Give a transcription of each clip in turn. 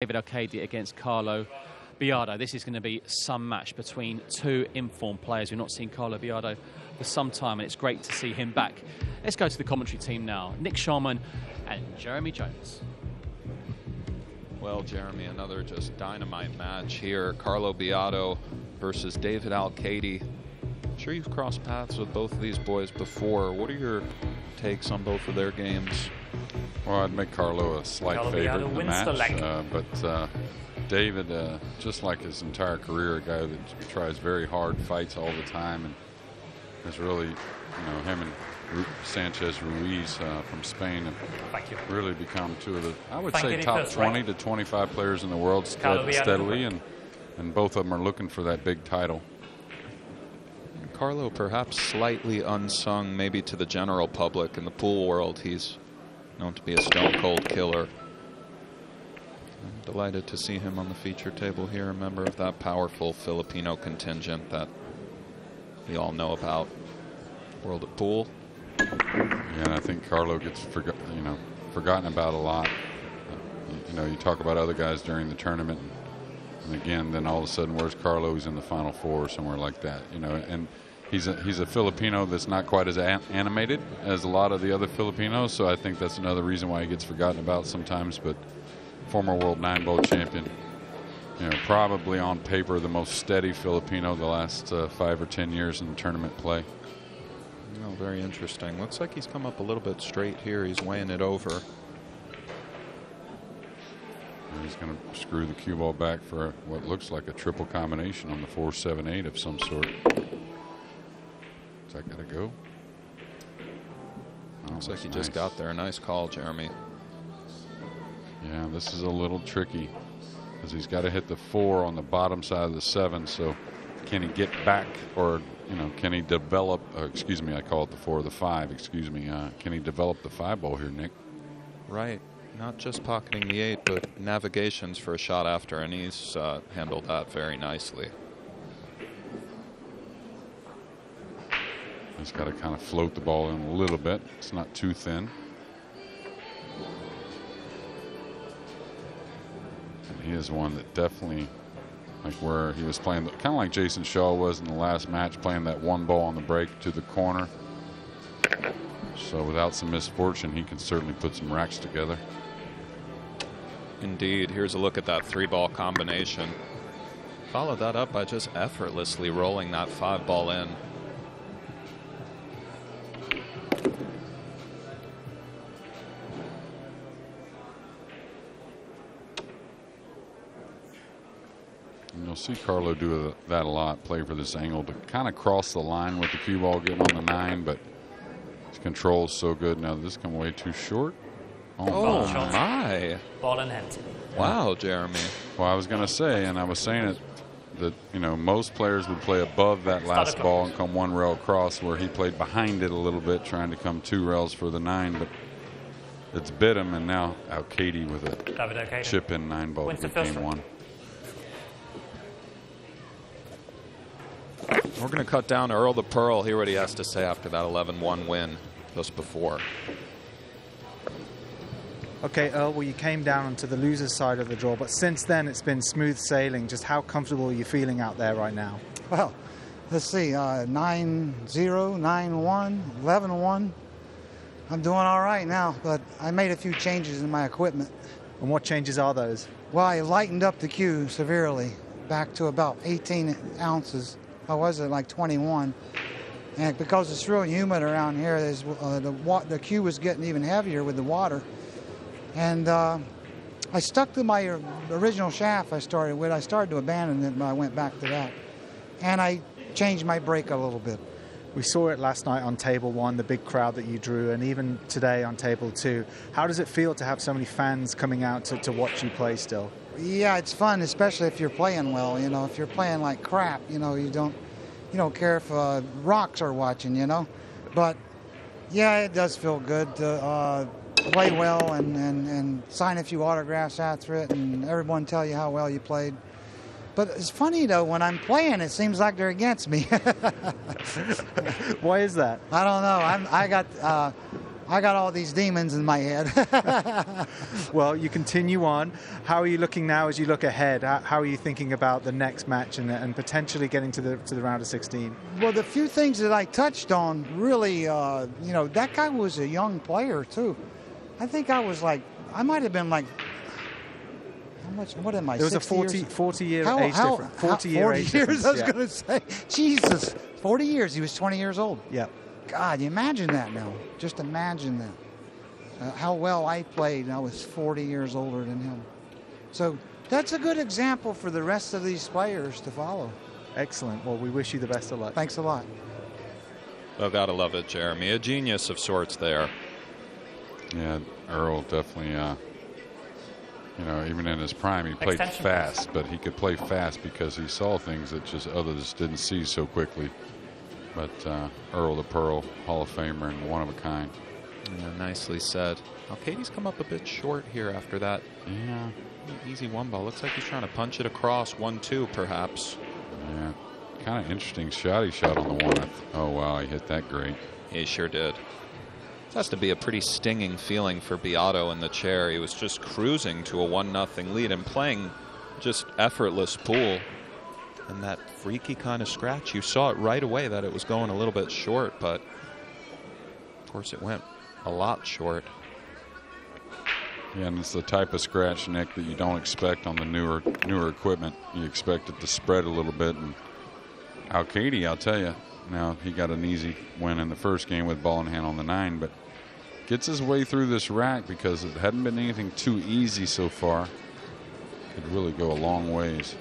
David Alcaide against Carlo Biado. This is going to be some match between two informed players. We've not seen Carlo Biado for some time, and it's great to see him back. Let's go to the commentary team now. Nick Sharman and Jeremy Jones. Well, Jeremy, another just dynamite match here. Carlo Biado versus David Alcaide. I'm sure you've crossed paths with both of these boys before. What are your takes on both of their games? Well, I'd make Carlo a slight favorite in the match, but David, just like his entire career, a guy that tries very hard, fights all the time, and has really, him and Sanchez Ruiz from Spain have really become two of the, I would say, top 20 to 25 players in the world steadily, and both of them are looking for that big title. Carlo perhaps slightly unsung maybe to the general public. In the pool world, he's known to be a stone-cold killer. I'm delighted to see him on the feature table here, a member of that powerful Filipino contingent that we all know about. World of Pool. Yeah, and I think Carlo gets forgotten about a lot. You talk about other guys during the tournament, and again, then all of a sudden, where's Carlo? He's in the Final Four or somewhere like that. And he's a Filipino that's not quite as animated as a lot of the other Filipinos, so I think that's another reason why he gets forgotten about sometimes. But former world 9-ball champion, probably on paper the most steady Filipino the last 5 or 10 years in tournament play. Oh, very interesting. Looks like he's come up a little bit straight here. He's weighing it over. And he's going to screw the cue ball back for what looks like a triple combination on the 4-7-8 of some sort. Is that got to go? Oh, looks like he just got there. Nice call, Jeremy. Yeah, this is a little tricky because he's got to hit the 4 on the bottom side of the 7. So can he get back, or can he develop? Excuse me, I call it the 4 or the 5. Excuse me. Can he develop the 5 ball here, Nick? Right. Not just pocketing the 8, but navigations for a shot after, and he's handled that very nicely. He's got to kind of float the ball in a little bit. It's not too thin. And he is one that definitely, like where he was playing, kind of like Jason Shaw was in the last match, playing that 1 ball on the break to the corner. So without some misfortune, he can certainly put some racks together. Indeed. Here's a look at that 3-ball combination. Follow that up by just effortlessly rolling that 5 ball in. And you'll see Carlo do that a lot, play for this angle to kind of cross the line with the cue ball getting on the 9, but his control is so good. Now this come way too short. Oh my. Ball in hand. Wow, Jeremy. Well, I was going to say, and I was saying it, that most players would play above that last ball and come 1 rail across, where he played behind it a little bit, trying to come 2 rails for the 9, but it's bit him, and now Alcaide with a chip in 9 ball to game 1. We're going to cut down to Earl the Pearl, hear what he has to say after that 11-1 win just before. Okay, Earl, well, you came down onto the loser's side of the draw, but since then it's been smooth sailing. Just how comfortable are you feeling out there right now? Well, let's see, 9-0, 9-1, 11-1. I'm doing all right now, but I made a few changes in my equipment. And what changes are those? Well, I lightened up the cue severely, back to about 18 ounces. I was at like 21. And because it's real humid around here, the cue was getting even heavier with the water. And I stuck to my original shaft I started with. I started to abandon it, but I went back to that. And I changed my break a little bit. We saw it last night on table 1, the big crowd that you drew, and even today on table 2. How does it feel to have so many fans coming out to watch you play still? Yeah, it's fun, especially if you're playing well. If you're playing like crap, you don't care if rocks are watching, But yeah, it does feel good to play well and sign a few autographs after it, and everyone tell you how well you played. But it's funny, though, when I'm playing, it seems like they're against me. Why is that? I don't know. I got I got all these demons in my head. Well, you continue on. How are you looking now as you look ahead? How are you thinking about the next match and potentially getting to the round of 16? Well, the few things that I touched on really, that guy was a young player too. I think I was like, I might have been like, how much? What am I? There was a 40-year age difference. 40-year age difference. I was going to say, Jesus, 40 years. He was 20 years old. Yeah. God, imagine that now. Just imagine that. How well I played, and I was 40 years older than him. So that's a good example for the rest of these players to follow. Excellent. Well, we wish you the best of luck. Thanks a lot. Well, gotta love it, Jeremy. A genius of sorts there. Yeah, Earl definitely, even in his prime, he played fast, but he could play fast because he saw things that just others didn't see so quickly. But Earl the Pearl, Hall of Famer and one of a kind. Yeah, nicely said. Alcaide's come up a bit short here after that. Yeah. Easy one ball. Looks like he's trying to punch it across 1-2 perhaps. Yeah. Kind of interesting shot he shot on the one. Oh, wow, he hit that great. He sure did. This has to be a pretty stinging feeling for Biado in the chair. He was just cruising to a 1-0 lead and playing just effortless pool. And that freaky kind of scratch, you saw it right away that it was going a little bit short, but of course it went a lot short. Yeah, and it's the type of scratch, Nick, that you don't expect on the newer equipment. You expect it to spread a little bit. And Alcaide, I'll tell you, now he got an easy win in the first game with ball in hand on the 9, but gets his way through this rack because it hadn't been anything too easy so far. Could really go a long ways.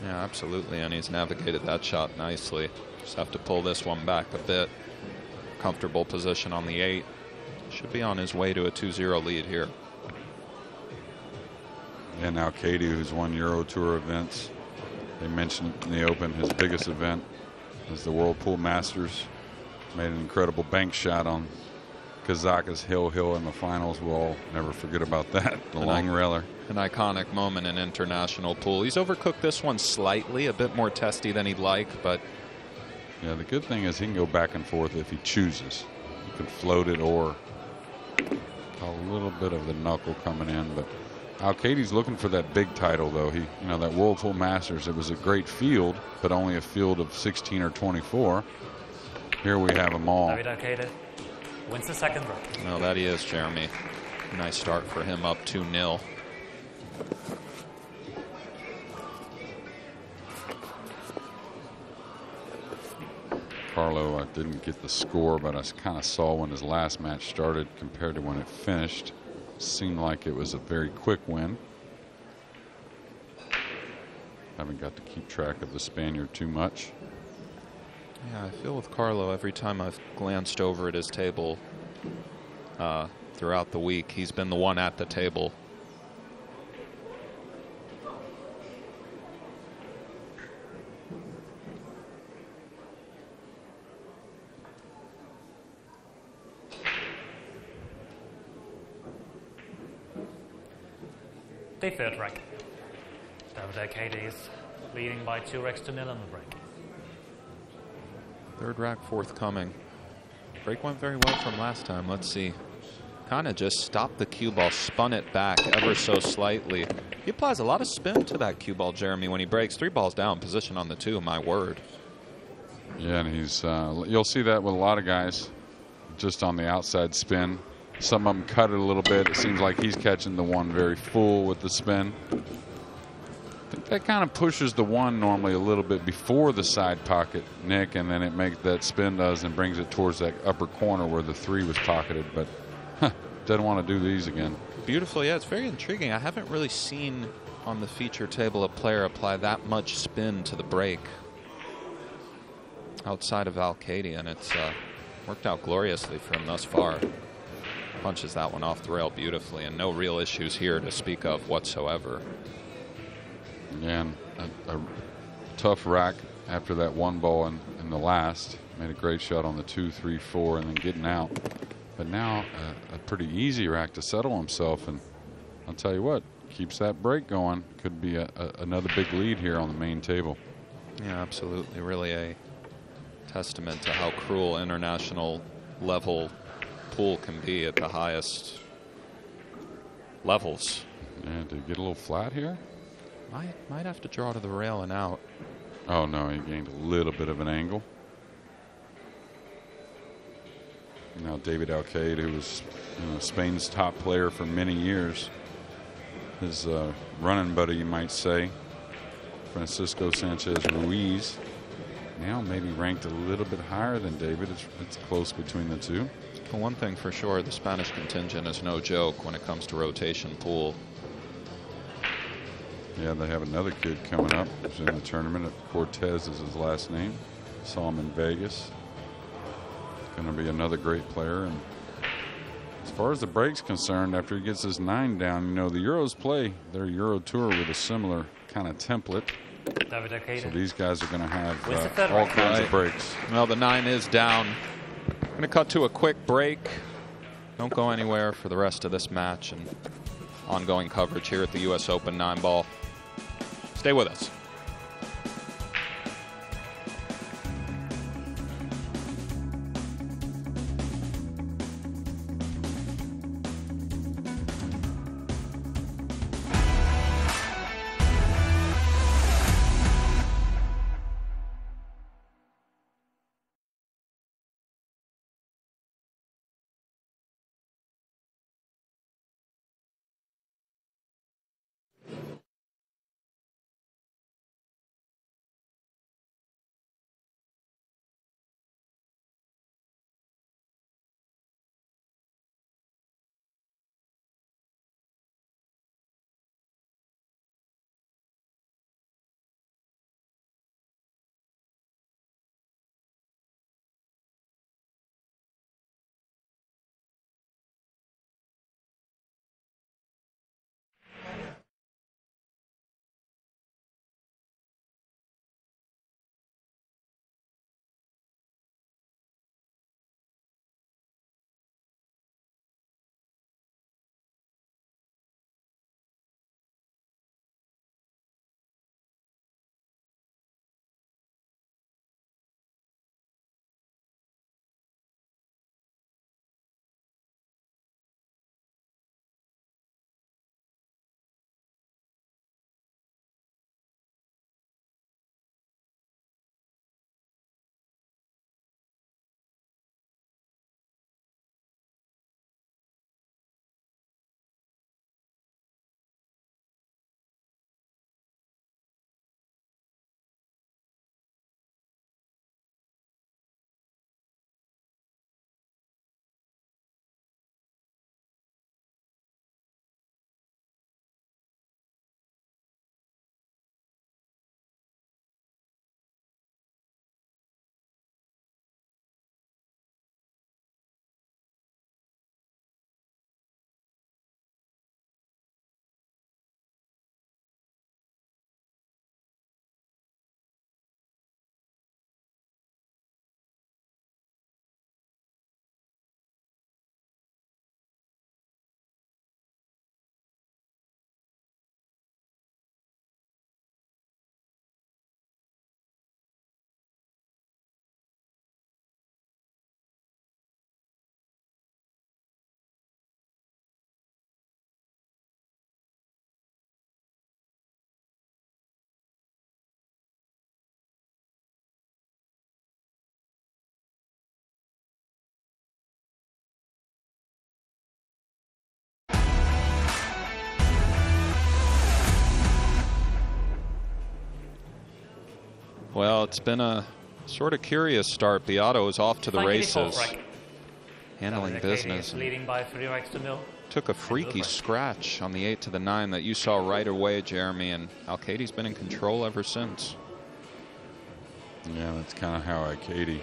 Yeah, absolutely, and he's navigated that shot nicely. Just have to pull this one back a bit. Comfortable position on the 8. Should be on his way to a 2-0 lead here. And Alcaide, who's won Euro Tour events. They mentioned in the Open his biggest event is the World Pool Masters. Made an incredible bank shot on Kazaka's hill in the finals. We'll all never forget about that. The long railer. An iconic moment in international pool. He's overcooked this one slightly, a bit more testy than he'd like, but yeah, the good thing is he can go back and forth if he chooses. He can float it or a little bit of the knuckle coming in, but Alcaide's looking for that big title though. He, that World Pool Masters, it was a great field, but only a field of 16 or 24. Here we have them all. David Alcaide wins the second round. Well, that he is, Jeremy. Nice start for him, up 2-0. Carlo, I didn't get the score, but I kind of saw when his last match started compared to when it finished. Seemed like it was a very quick win. Haven't got to keep track of the Spaniard too much. Yeah, I feel with Carlo, every time I've glanced over at his table throughout the week, he's been the one at the table. The third rack. David Alcaide is leading by 2 racks to 0 on the break. Third rack forthcoming. Break went very well from last time. Let's see. Kind of just stopped the cue ball, spun it back ever so slightly. He applies a lot of spin to that cue ball, Jeremy, when he breaks. 3 balls down, position on the 2, my word. Yeah, and he's you'll see that with a lot of guys, just on the outside spin. Some of them cut it a little bit. It seems like he's catching the one very full with the spin. I think that kind of pushes the one normally a little bit before the side pocket, Nick, and then it makes that spin does and brings it towards that upper corner where the 3 was pocketed, but doesn't want to do these again. Beautiful, yeah, it's very intriguing. I haven't really seen on the feature table a player apply that much spin to the break outside of Alcaide, and it's worked out gloriously for him thus far. Punches that one off the rail beautifully, and no real issues here to speak of whatsoever. Yeah, and a tough rack after that one ball in the last. Made a great shot on the 2, 3, 4, and then getting out. But now a pretty easy rack to settle himself, and I'll tell you what, keeps that break going. Could be another big lead here on the main table. Yeah, absolutely. Really a testament to how cruel international level pool can be at the highest levels. Yeah, did he get a little flat here? Might have to draw to the rail and out. Oh, no, he gained a little bit of an angle. Now David Alcaide, who was Spain's top player for many years, his running buddy, you might say, Francisco Sanchez Ruiz, now maybe ranked a little bit higher than David. It's close between the two. Well, one thing for sure, the Spanish contingent is no joke when it comes to rotation pool. Yeah, they have another kid coming up who's in the tournament. Cortez is his last name. Saw him in Vegas. Going to be another great player. And as far as the break's concerned, after he gets his 9 down, the Euros play their Euro Tour with a similar kind of template. So these guys are going to have all kinds of breaks. Well, the 9 is down. Going to cut to a quick break. Don't go anywhere for the rest of this match and ongoing coverage here at the U.S. Open 9-ball. Stay with us. Well, it's been a sort of curious start. Biado is off to the races, handling business. Leading by 3-0. Took a freaky scratch on the 8 to the 9 that you saw right away, Jeremy, and Alcaide's been in control ever since. Yeah, that's kind of how Alcaide, he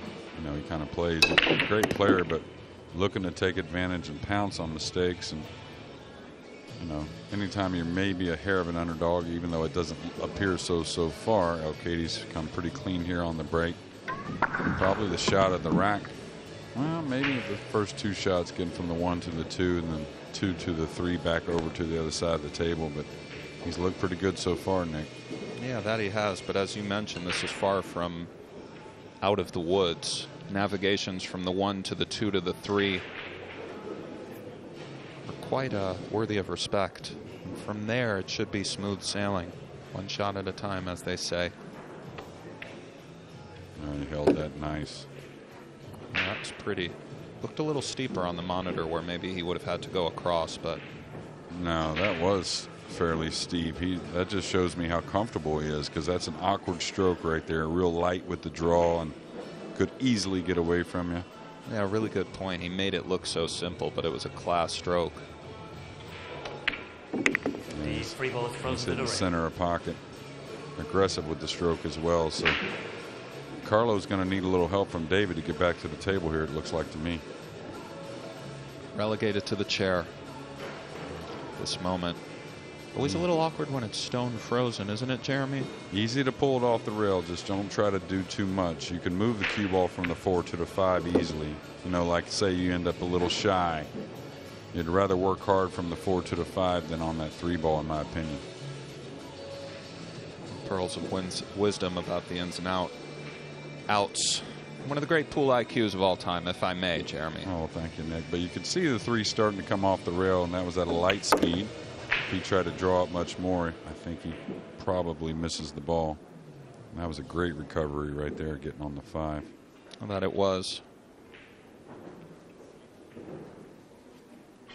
kind of plays. He's a great player, but looking to take advantage and pounce on mistakes. And anytime you're maybe a hair of an underdog, even though it doesn't appear so far, Alcaide's come pretty clean here on the break. Probably the shot at the rack. Well, maybe the first 2 shots getting from the 1 to the 2 and then 2 to the 3 back over to the other side of the table. But he's looked pretty good so far, Nick. Yeah, that he has. But as you mentioned, this is far from out of the woods. Navigations from the 1 to the 2 to the 3 quite worthy of respect. And from there, it should be smooth sailing. One shot at a time, as they say. He held that nice. Yeah, that was pretty. Looked a little steeper on the monitor where maybe he would have had to go across, but. No, that was fairly steep. That just shows me how comfortable he is, because that's an awkward stroke right there. Real light with the draw and could easily get away from you. Yeah, really good point. He made it look so simple, but it was a class stroke. The free ball is frozen to in the the ring. center of pocket. Aggressive with the stroke as well. So Carlo's going to need a little help from David to get back to the table here, it looks like to me. Relegated to the chair. This moment. Always a little awkward when it's stone frozen, isn't it, Jeremy? Easy to pull it off the rail. Just don't try to do too much. You can move the cue ball from the 4 to the 5 easily. You know, like say you end up a little shy. You'd rather work hard from the 4 to the 5 than on that 3 ball, in my opinion. Pearls of wisdom about the ins and outs. One of the great pool IQs of all time, if I may, Jeremy. Oh, thank you, Nick. But you could see the 3 starting to come off the rail, and that was at a light speed. If he tried to draw up much more, I think he probably misses the ball. And that was a great recovery right there, getting on the 5. I thought it was.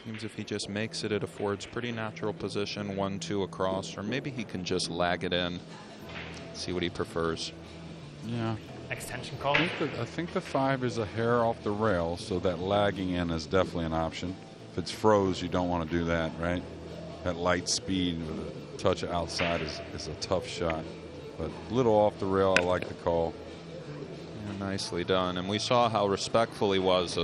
Seems if he just makes it, it affords pretty natural position, 1-2 across, or maybe he can just lag it in, see what he prefers. Yeah. Extension call. I think the 5 is a hair off the rail, so that lagging in is definitely an option. If it's froze, you don't want to do that, right? That light speed with a touch outside is a tough shot. But a little off the rail, I like the call. Yeah, nicely done. And we saw how respectful he was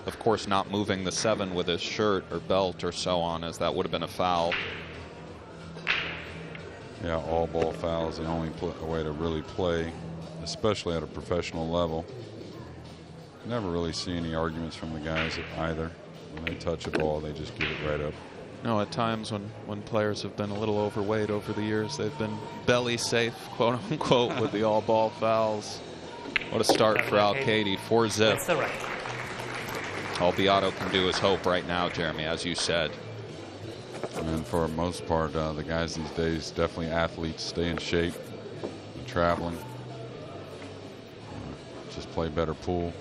of course, not moving the 7 with his shirt or belt or so on, as that would have been a foul. Yeah, all ball foul is the only way to really play, especially at a professional level. Never really see any arguments from the guys either. When they touch a ball, they just give it right up. No, at times when players have been a little overweight over the years, they've been belly safe, quote unquote, with the all ball fouls. What a start for Alcaide, 4-zip. That's the right. All Biado can do is hope right now, Jeremy, as you said. And for the most part, the guys these days, definitely athletes, stay in shape, and traveling. Just play better pool.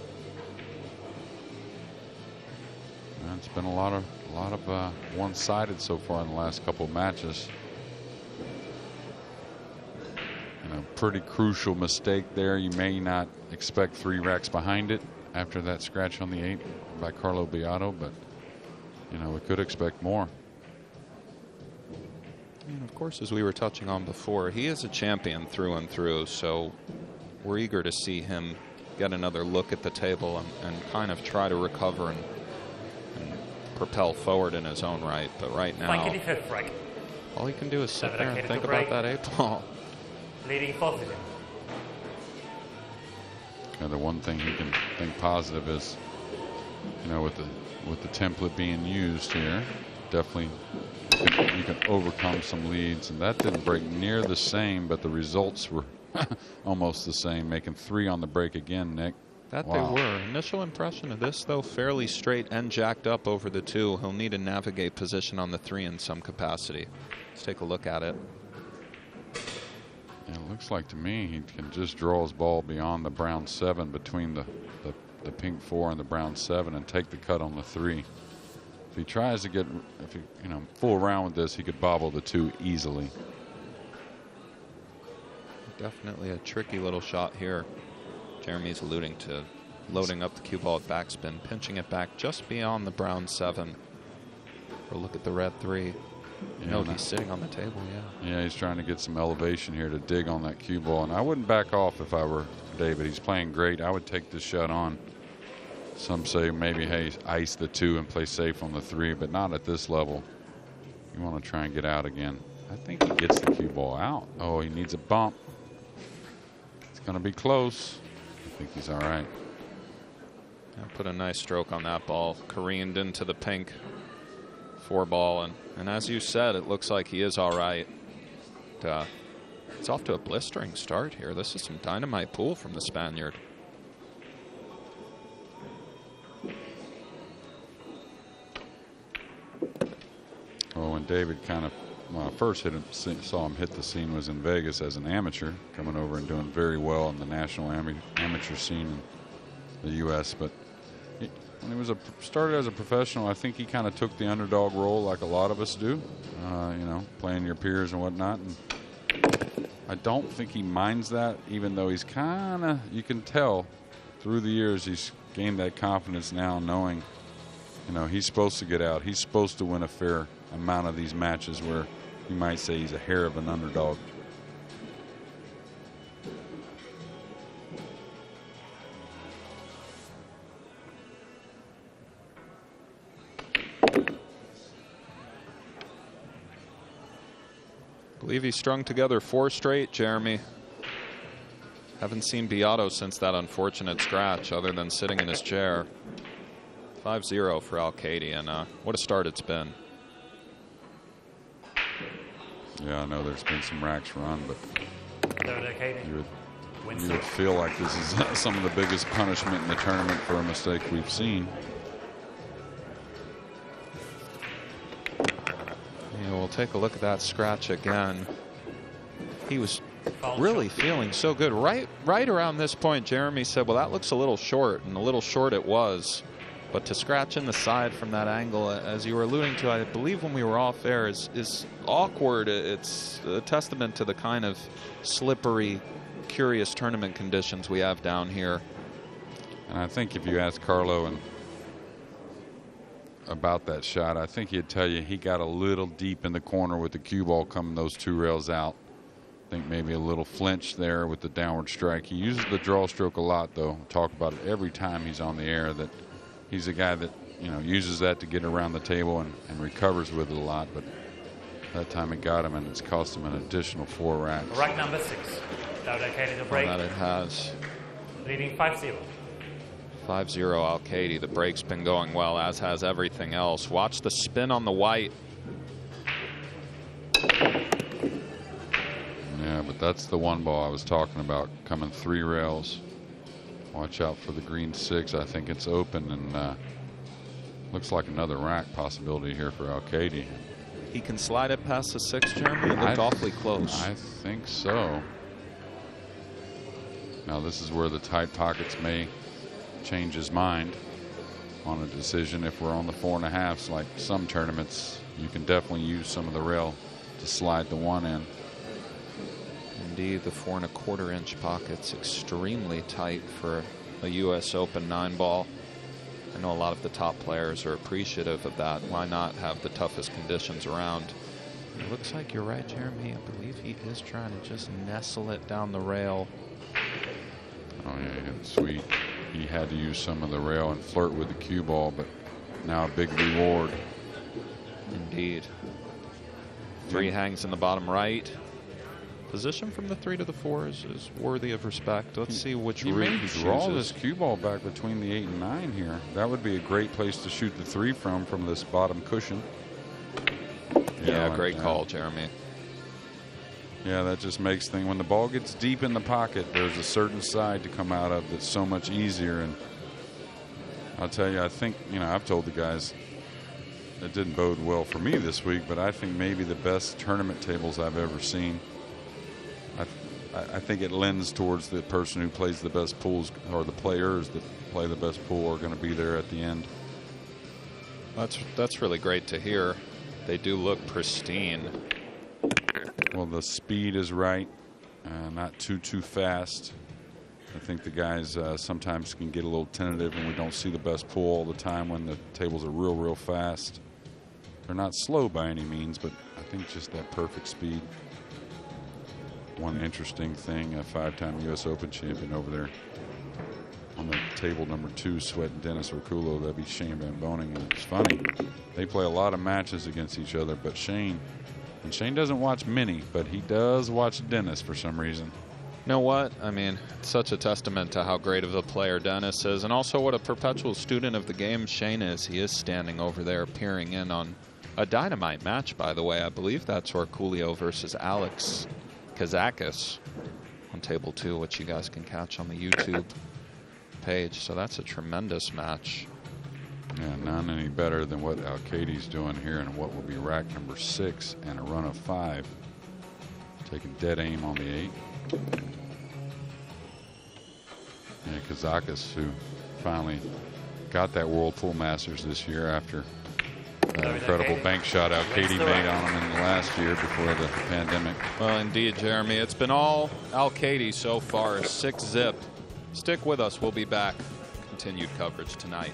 And it's been a lot of one-sided so far in the last couple of matches. Pretty crucial mistake there. You may not expect 3 racks behind it after that scratch on the 8 by Carlo Biado, but we could expect more. And of course, as we were touching on before, he is a champion through and through, so we're eager to see him get another look at the table and kind of try to recover and propel forward in his own right. But right now, all he can do is sit there and think about that 8 ball. Leading positive. The one thing he can think positive is, with the template being used here, definitely you can overcome some leads, and that didn't break near the same, but the results were almost the same, making 3 on the break again, Nick. That wow. They were. Initial impression of this, though, fairly straight and jacked up over the 2. He'll need to navigate position on the 3 in some capacity. Let's take a look at it. Yeah, it looks like to me he can just draw his ball beyond the brown 7 between the pink 4 and the brown 7 and take the cut on the 3. If he tries to fool around with this, he could bobble the 2 easily. Definitely a tricky little shot here. Jeremy's alluding to loading up the cue ball at backspin, pinching it back just beyond the brown 7. For a look at the red 3. He's sitting on the table, yeah. Yeah, he's trying to get some elevation here to dig on that cue ball. And I wouldn't back off if I were David. He's playing great. I would take this shot on. Some say maybe, hey, ice the 2 and play safe on the 3, but not at this level. You want to try and get out again. I think he gets the cue ball out. Oh, he needs a bump. It's going to be close. I think he's all right. Yeah, put a nice stroke on that ball. Careened into the pink 4 ball. And as you said, it looks like he is all right. It's off to a blistering start here. This is some dynamite pool from the Spaniard. David kind of, when I first saw him hit the scene was in Vegas as an amateur, coming over and doing very well in the national amateur scene in the U.S. But when he was started as a professional, I think he kind of took the underdog role like a lot of us do, you know, playing your peers and whatnot. And I don't think he minds that, even though he's kind of, you can tell through the years he's gained that confidence now, knowing, you know, he's supposed to get out. He's supposed to win a fair amount of these matches where you might say he's a hair of an underdog. I believe he strung together 4 straight, Jeremy. Haven't seen Biado since that unfortunate scratch, other than sitting in his chair. 5-0 for Alcaide, and what a start it's been. Yeah, I know there's been some racks run, but you would feel like this is some of the biggest punishment in the tournament for a mistake we've seen. Yeah, we'll take a look at that scratch again. He was really feeling so good. Right around this point, Jeremy said, well, that looks a little short, and a little short it was. But to scratch in the side from that angle, as you were alluding to, I believe when we were off air, is awkward. It's a testament to the kind of slippery, curious tournament conditions we have down here. And I think if you ask Carlo about that shot, I think he'd tell you he got a little deep in the corner with the cue ball coming those 2 rails out. I think maybe a little flinch there with the downward strike. He uses the draw stroke a lot, though. Talk about it every time he's on the air, that he's a guy that, you know, uses that to get around the table and recovers with it a lot. But that time it got him, and it's cost him an additional 4 racks. Rack number 6. Alcaide the break. That it has. Leading 5-0. 5-0 Alcaide. The break's been going well, as has everything else. Watch the spin on the white. Yeah, but that's the one ball I was talking about, coming 3 rails. Watch out for the green 6. I think it's open, and looks like another rack possibility here for Alcaide. He can slide it past the 6, Jeremy. It looked awfully close. I think so. Now this is where the tight pockets may change his mind on a decision. If we're on the 4.5s, like some tournaments, you can definitely use some of the rail to slide the 1 in. Indeed, the 4 1/4 inch pocket's extremely tight for a U.S. Open 9-ball. I know a lot of the top players are appreciative of that. Why not have the toughest conditions around? It looks like you're right, Jeremy. I believe he is trying to just nestle it down the rail. Oh yeah, sweet. He had to use some of the rail and flirt with the cue ball, but now a big reward. Indeed. 3 hangs in the bottom right. Position from the 3 to the 4 is worthy of respect. Let's see which route he draw chooses. this cue ball back between the 8 and 9 here. That would be a great place to shoot the 3 from this bottom cushion. Yeah, great call, Jeremy. Yeah, that just makes things, when the ball gets deep in the pocket, there's a certain side to come out of that's so much easier. And I'll tell you, I think, you know, I've told the guys it didn't bode well for me this week, but I think maybe the best tournament tables I've ever seen. I think it lends towards the person who plays the best pools, or the players that play the best pool are going to be there at the end. That's really great to hear. They do look pristine. Well, the speed is right, not too fast. I think the guys sometimes can get a little tentative, and we don't see the best pool all the time when the tables are real fast. They're not slow by any means, but I think just that perfect speed. One interesting thing, a 5-time U.S. Open champion over there on the table number 2, Sweat and Dennis Orculo. That'd be Shane Van Boning. And it's funny, they play a lot of matches against each other, but Shane doesn't watch many, but he does watch Dennis for some reason. You know what? I mean, it's such a testament to how great of a player Dennis is, and also what a perpetual student of the game Shane is. He is standing over there peering in on a dynamite match, by the way. I believe that's Orculio versus Alex Kazakis on table 2, which you guys can catch on the YouTube page. So that's a tremendous match. Yeah, none any better than what Alcaide's doing here in what will be rack number 6 and a run of 5. Taking dead aim on the 8. And Kazakis, who finally got that World Pool Masters this year after that incredible bank shot Alcaide made on him in the last year before the pandemic. Well, indeed, Jeremy. It's been all Alcaide so far, 6-zip. Stick with us. We'll be back. Continued coverage tonight.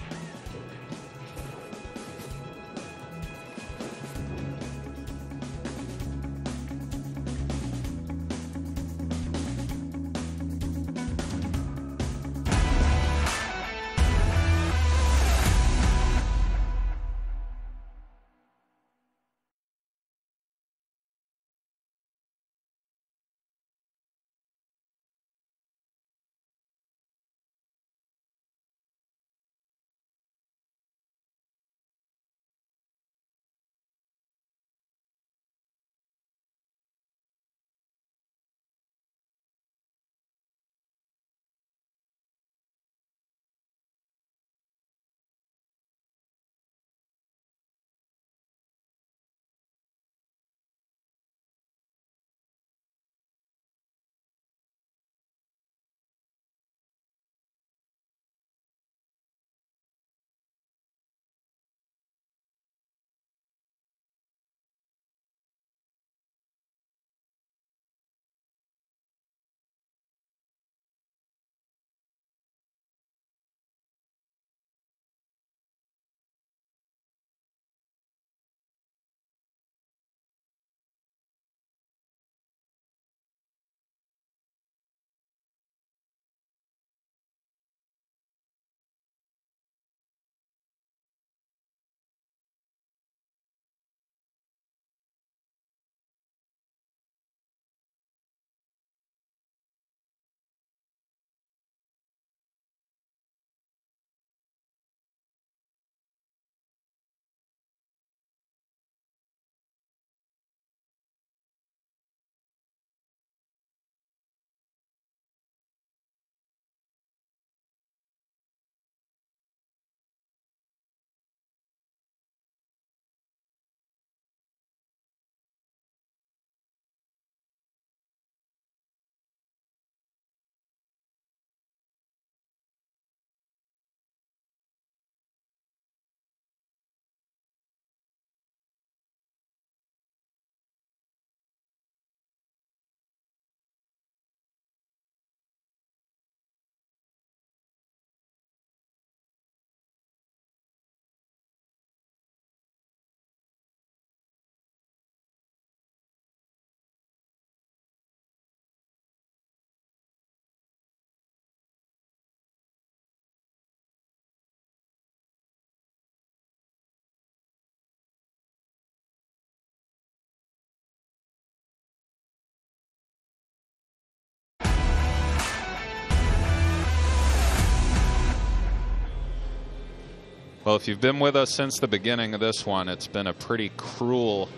Well, if you've been with us since the beginning of this one, it's been a pretty cruel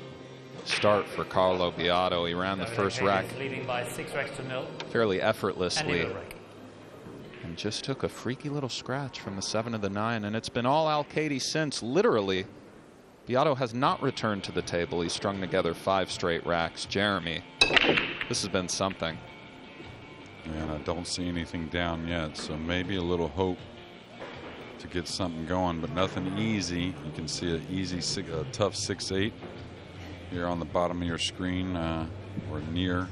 start for Carlo Biado. He ran the first rack leading by 6 racks to 0. fairly effortlessly and just took a freaky little scratch from the 7 to the 9, and it's been all Alcaide since. Literally, Biado has not returned to the table. He's strung together 5 straight racks. Jeremy, this has been something. And I don't see anything down yet, so maybe a little hope to get something going, but nothing easy. You can see a tough 6-8 here on the bottom of your screen, or near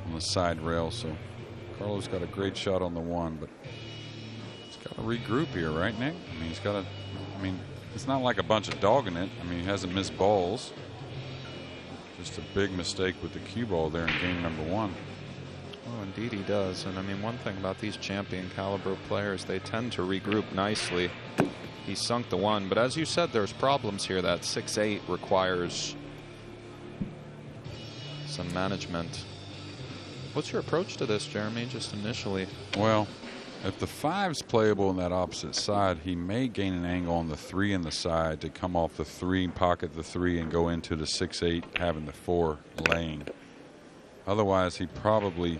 on the side rail. So Carlo's got a great shot on the 1, but he's got to regroup here, right, Nick? I mean, he's got to. I mean, it's not like a bunch of dogging it. I mean, he hasn't missed balls. Just a big mistake with the cue ball there in game number 1. Oh, indeed he does. And I mean, one thing about these champion caliber players, they tend to regroup nicely. He sunk the 1, but as you said, there's problems here. That 6-8 requires some management. What's your approach to this, Jeremy, just initially? Well, if the 5's playable on that opposite side, he may gain an angle on the 3 in the side to come off the 3, pocket the 3, and go into the 6-8, having the 4 laying. Otherwise, he probably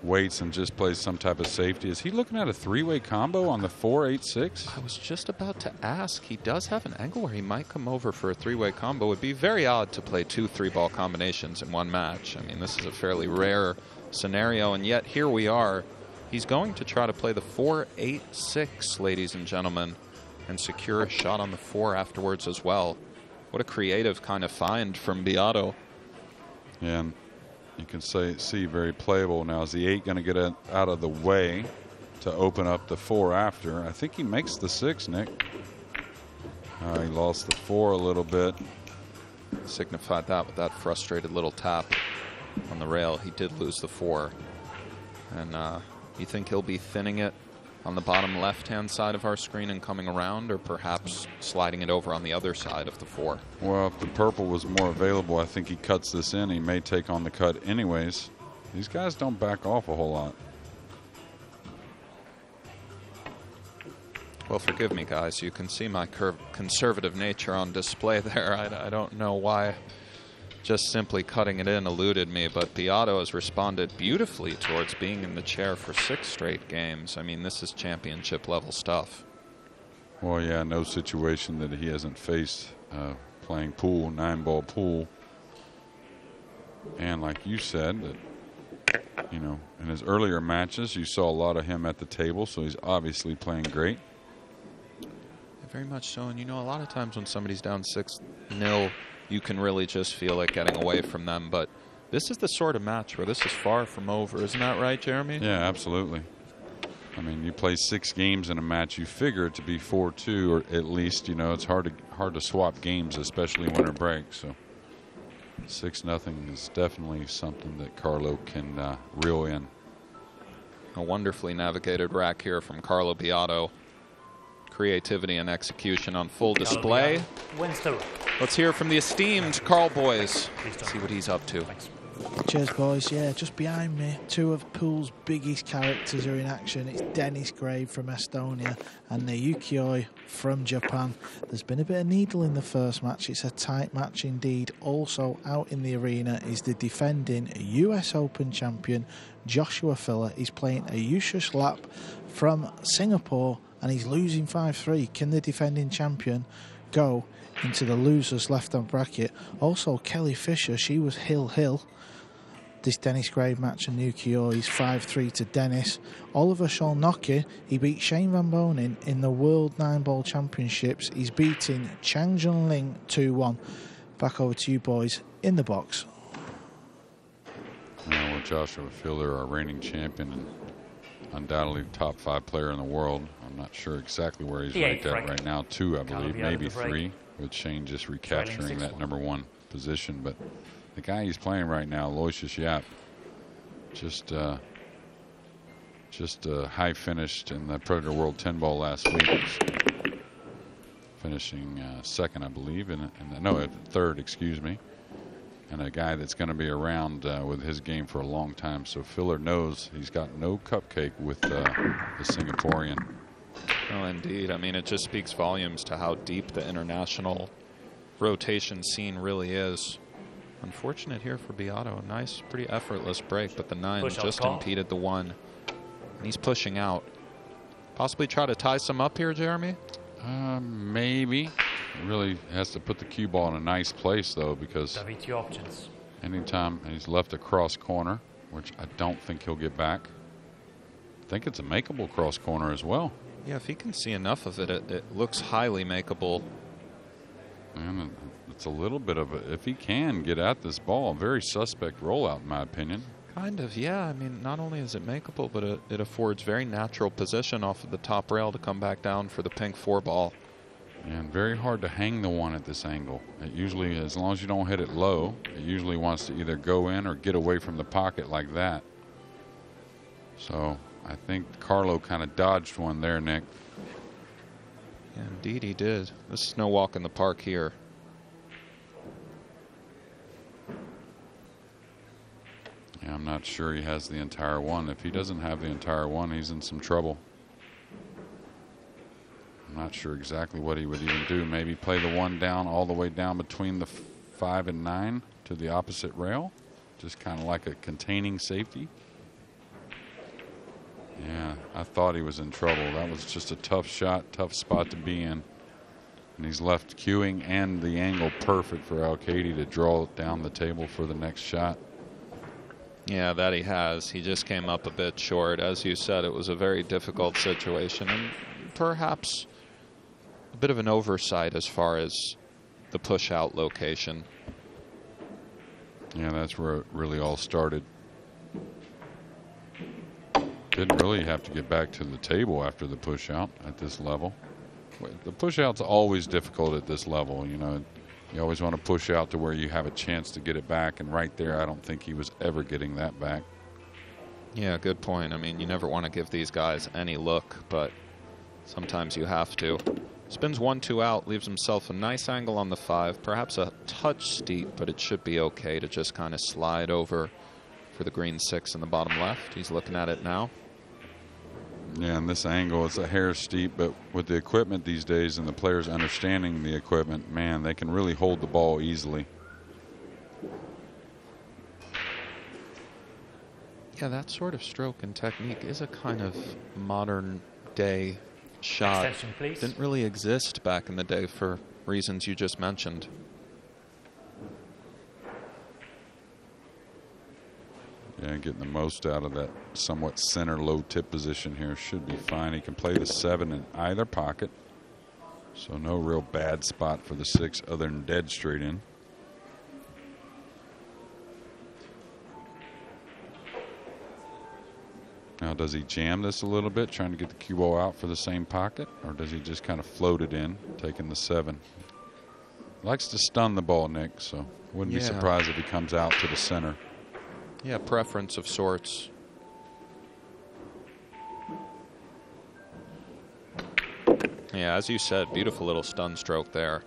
waits and just plays some type of safety. Is he looking at a three-way combo on the 4-8-6? I was just about to ask. He does have an angle where he might come over for a three-way combo. It would be very odd to play 2 3-ball combinations in one match. I mean, this is a fairly rare scenario, and yet here we are. He's going to try to play the 4-8-6, ladies and gentlemen, and secure a shot on the 4 afterwards as well. What a creative kind of find from Biado. Yeah, and you can see very playable. Now, is the 8 going to get out of the way to open up the 4 after? I think he makes the 6, Nick. He lost the 4 a little bit. Signified that with that frustrated little tap on the rail. He did lose the 4. And you think he'll be thinning it on the bottom left-hand side of our screen and coming around, or perhaps sliding it over on the other side of the 4? Well, if the purple was more available, I think he cuts this in. He may take on the cut anyways. These guys don't back off a whole lot. Well, forgive me, guys. You can see my conservative nature on display there. I don't know why just simply cutting it in eluded me, but Biado has responded beautifully towards being in the chair for 6 straight games. I mean, this is championship level stuff. Well, yeah, no situation that he hasn't faced playing pool, 9-ball pool. And like you said, that, you know, in his earlier matches, you saw a lot of him at the table, so he's obviously playing great. Very much so, and you know, a lot of times when somebody's down 6-0, you can really just feel like getting away from them, but this is the sort of match where this is far from over. Isn't that right, Jeremy? Yeah, absolutely. I mean, you play 6 games in a match, you figure it to be 4-2, or at least, you know, it's hard to swap games, especially winter break. So 6-0 is definitely something that Carlo can reel in. A wonderfully navigated rack here from Carlo Biado. Creativity and execution on full display. Let's hear from the esteemed Carl boys. See what he's up to. Thanks. Cheers, boys. Yeah, just behind me, 2 of Pool's biggest characters are in action. It's Dennis Grave from Estonia and Naoki from Japan. There's been a bit of needle in the first match. It's a tight match indeed. Also out in the arena is the defending US Open champion, Joshua Filler. He's playing a Yushas lap from Singapore, and he's losing 5-3. Can the defending champion go into the losers left-hand bracket? Also, Kelly Fisher, she was Hill. This Dennis Grave match and Naoki is 5-3 to Dennis. Oliver Sholnocki, he beat Shane Van Bonen in the World 9-Ball Championships. He's beating Chang Junling 2-1. Back over to you boys in the box. Well, Joshua Filler, our reigning champion and undoubtedly top 5 player in the world. I'm not sure exactly where he's ranked at right now. 2, I believe, maybe 3, with Shane just recapturing that #1 position. But the guy he's playing right now, Aloysius Yap, just high finished in the Predator World 10-ball last week, finishing 2nd, I believe, no, 3rd, excuse me. And a guy that's going to be around with his game for a long time. So Filler knows he's got no cupcake with the Singaporean. Oh, indeed. I mean, it just speaks volumes to how deep the international rotation scene really is. Unfortunate here for Biado. A nice, pretty effortless break, but the 9 just impeded the 1. And he's pushing out. Possibly try to tie some up here, Jeremy? Maybe. Really has to put the cue ball in a nice place, though, because anytime he's left a cross corner, which I don't think he'll get back, I think it's a makeable cross corner as well. Yeah, if he can see enough of it, it looks highly makeable. And it's a little bit of a, if he can get at this ball, a very suspect rollout, in my opinion. Kind of, yeah. I mean, not only is it makeable, but it affords very natural position off of the top rail to come back down for the pink 4 ball. And very hard to hang the 1 at this angle. It usually, as long as you don't hit it low, it usually wants to either go in or get away from the pocket like that. So I think Carlo kind of dodged one there, Nick. Yeah, indeed he did. This is no walk in the park here. Yeah, I'm not sure he has the entire 1. If he doesn't have the entire 1, he's in some trouble. I'm not sure exactly what he would even do. Maybe play the 1 down all the way down between the 5 and 9 to the opposite rail. Just kind of like a containing safety. Yeah, I thought he was in trouble. That was just a tough shot, tough spot to be in. And he's left cueing and the angle perfect for Alcaide to draw down the table for the next shot. Yeah, that he has. He just came up a bit short. As you said, it was a very difficult situation, and perhaps a bit of an oversight as far as the push-out location. Yeah, that's where it really all started. Didn't really have to get back to the table after the push-out at this level. The push-out's always difficult at this level. You know, you always want to push out to where you have a chance to get it back, and right there, I don't think he was ever getting that back. Yeah, good point. I mean, you never want to give these guys any look, but sometimes you have to. Spins 1-2 out, leaves himself a nice angle on the 5, perhaps a touch steep, but it should be okay to just kind of slide over for the green 6 in the bottom left. He's looking at it now. Yeah, and this angle, it's a hair steep, but with the equipment these days and the players understanding the equipment, man, they can really hold the ball easily. Yeah, that sort of stroke and technique is a kind of modern day shot. Extension, please. Didn't really exist back in the day for reasons you just mentioned. Yeah, getting the most out of that somewhat center low tip position here should be fine. He can play the 7 in either pocket, so no real bad spot for the 6 other than dead straight in. Now, does he jam this a little bit, trying to get the cue ball out for the same pocket, or does he just kind of float it in, taking the 7? Likes to stun the ball, Nick, so wouldn't be surprised if he comes out to the center. Yeah, preference of sorts. Yeah, as you said, beautiful little stun stroke there.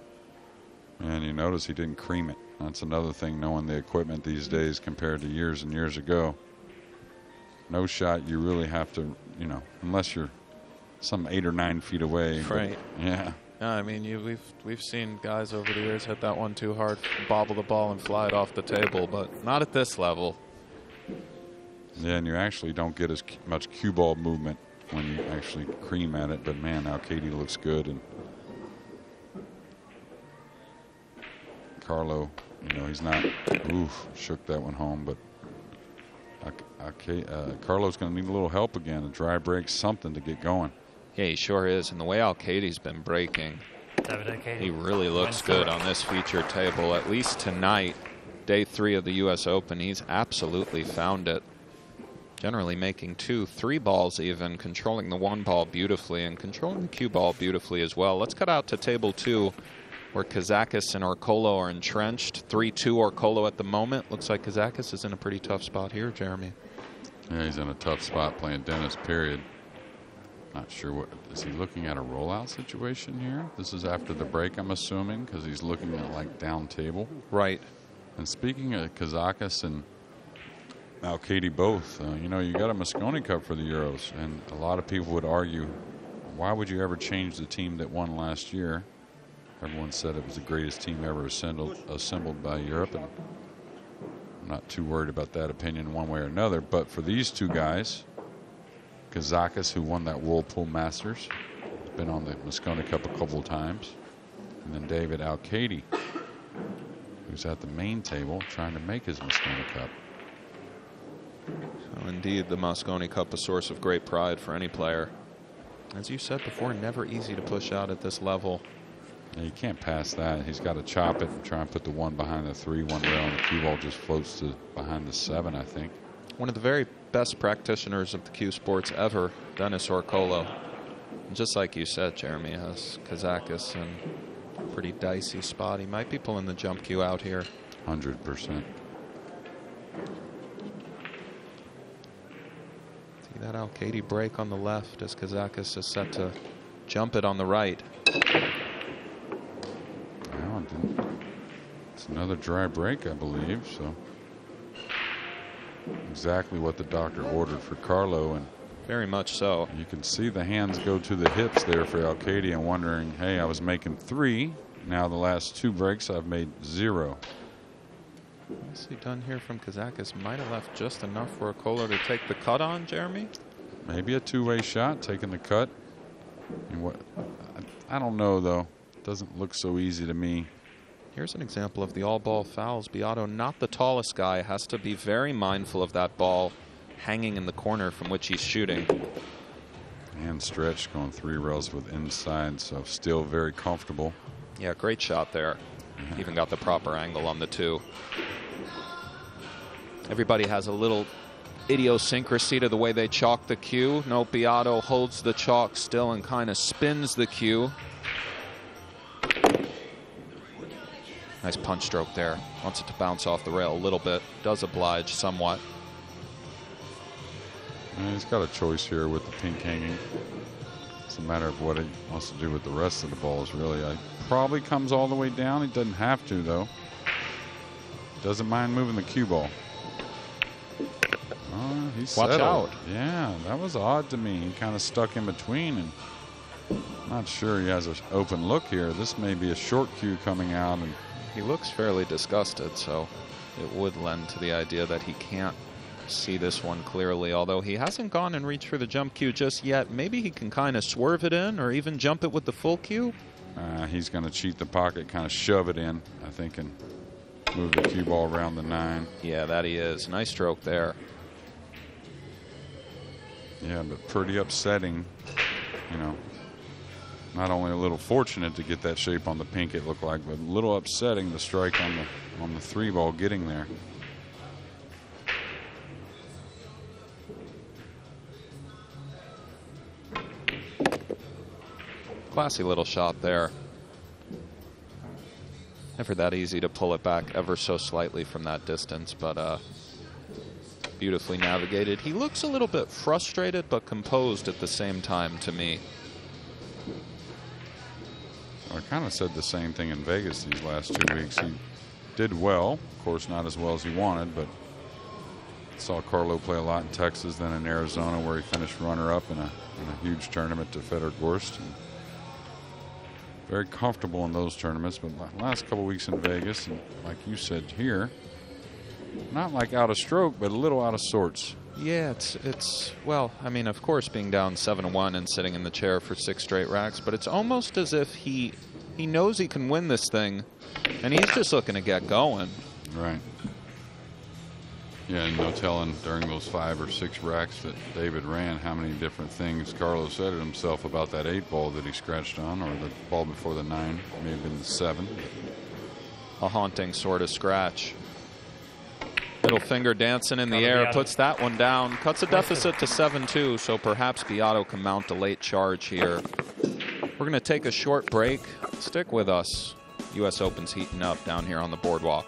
And you notice he didn't cream it. That's another thing, knowing the equipment these days compared to years and years ago. No shot, you really have to, you know, unless you're some 8 or 9 feet away. Right. But, yeah. Yeah, I mean, we've seen guys over the years hit that one too hard, bobble the ball and fly it off the table, but not at this level. Yeah, and you actually don't get as much cue ball movement when you actually cream at it. But man, Alcaide looks good, and Carlo, you know, he's not. Oof, shook that one home. But Carlo's going to need a little help again, a dry break, something to get going. Yeah, he sure is. And the way Alcaide's been breaking, he really looks good on this featured table. At least tonight, day 3 of the U.S. Open, he's absolutely found it. Generally making 2, 3 balls even, controlling the 1 ball beautifully and controlling the cue ball beautifully as well. Let's cut out to table 2, where Kazakis and Orkolo are entrenched. 3-2 Orkolo at the moment. Looks like Kazakis is in a pretty tough spot here, Jeremy. Yeah, he's in a tough spot playing Dennis, period. Not sure what, is he looking at a rollout situation here? This is after the break, I'm assuming, because he's looking at like down table. Right. And speaking of Kazakis and Alcaide both, you know, you got a Mosconi Cup for the Euros, and a lot of people would argue, why would you ever change the team that won last year? Everyone said it was the greatest team ever assembled by Europe, and I'm not too worried about that opinion one way or another. But for these 2 guys, Kazakis, who won that Whirlpool Masters, been on the Mosconi Cup a couple of times, and then David Alcaide, who's at the main table trying to make his Mosconi Cup. So indeed, the Mosconi Cup, a source of great pride for any player. As you said before, never easy to push out at this level. Yeah, you can't pass that. He's got to chop it and try and put the 1 behind the 3, 1 rail, and the cue ball just floats to behind the 7, I think. One of the very best practitioners of the cue sports ever, Dennis Orkolo. And just like you said, Jeremy, has Kazakis in a pretty dicey spot. He might be pulling the jump cue out here. 100%. See that Alcaide break on the left as Kazakis is set to jump it on the right. Well, it's another dry break, I believe, so exactly what the doctor ordered for Carlo, and very much so. You can see the hands go to the hips there for Alcaide, and wondering, hey, I was making 3. Now the last 2 breaks I've made 0. Nicely done here from Kazakis. Might have left just enough for Orkolo to take the cut on, Jeremy. Maybe a two-way shot, taking the cut. And what? I don't know, though. Doesn't look so easy to me. Here's an example of the all-ball fouls. Biado, not the tallest guy, has to be very mindful of that ball hanging in the corner from which he's shooting. And stretch, going 3 rails with inside, so still very comfortable. Yeah, great shot there. Even got the proper angle on the 2. Everybody has a little idiosyncrasy to the way they chalk the cue. No, Biado holds the chalk still and kind of spins the cue. Nice punch stroke there. Wants it to bounce off the rail a little bit. Does oblige somewhat. And he's got a choice here with the pink hanging. It's a matter of what he wants to do with the rest of the balls, really. Probably comes all the way down. He doesn't have to, though. Doesn't mind moving the cue ball. Oh, he's Watch settled. out. Yeah, that was odd to me. He kind of stuck in between, and not sure he has an open look here. This may be a short cue coming out, and he looks fairly disgusted, so it would lend to the idea that he can't see this one clearly, although he hasn't gone and reached for the jump cue just yet. Maybe he can kind of swerve it in or even jump it with the full cue. He's going to cheat the pocket, kind of shove it in, I think, and move the cue ball around the 9. Yeah, that he is. Nice stroke there. Yeah, but pretty upsetting, you know. Not only a little fortunate to get that shape on the pink, it looked like, but a little upsetting the strike on the 3 ball getting there. Classy little shot there. Never that easy to pull it back ever so slightly from that distance, but beautifully navigated. He looks a little bit frustrated but composed at the same time to me. I kind of said the same thing in Vegas these last 2 weeks. He did well, of course not as well as he wanted, but saw Carlo play a lot in Texas, then in Arizona, where he finished runner-up in a huge tournament to Federer Gorst. And very comfortable in those tournaments, but last couple weeks in Vegas, and like you said here, not like out of stroke, but a little out of sorts. Yeah, it's well, I mean, of course, being down 7-1 and sitting in the chair for 6 straight racks, but it's almost as if he knows he can win this thing, and he's just looking to get going. Right. Yeah, no telling during those 5 or 6 racks that David ran how many different things Carlo said to himself about that 8 ball that he scratched on, or the ball before the 9, may have been the 7. A haunting sort of scratch. Middle finger dancing in the air, puts that one down, cuts a deficit to 7-2, so perhaps Biado can mount a late charge here. We're going to take a short break. Stick with us. U.S. Open's heating up down here on the boardwalk.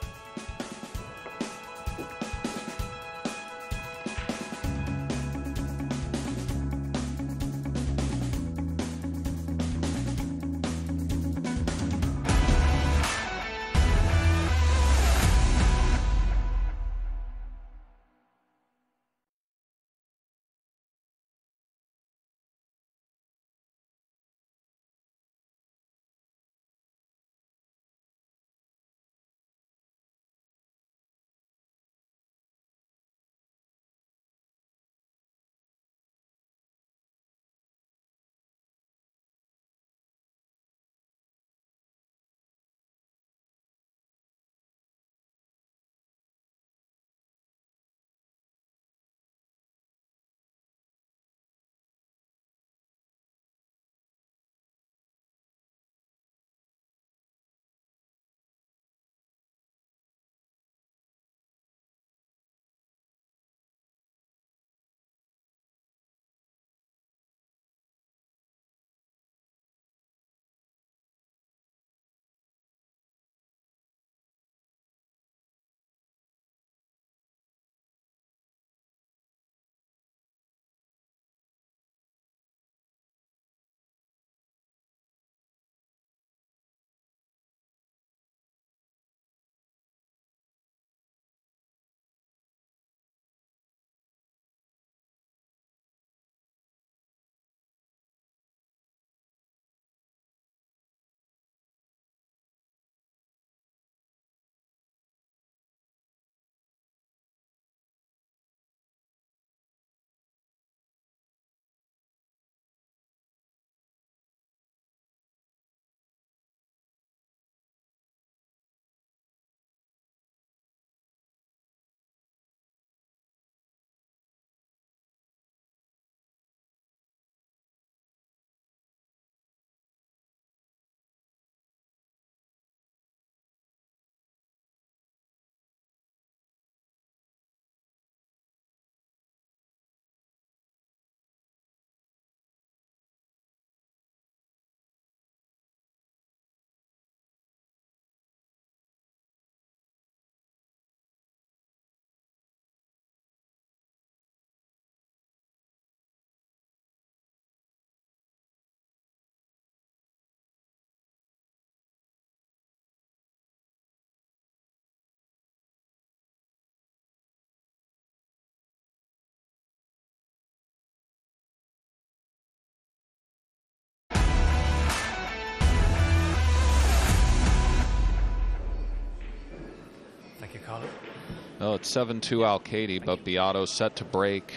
Well, it's 7-2 Alcaide, but Biado set to break.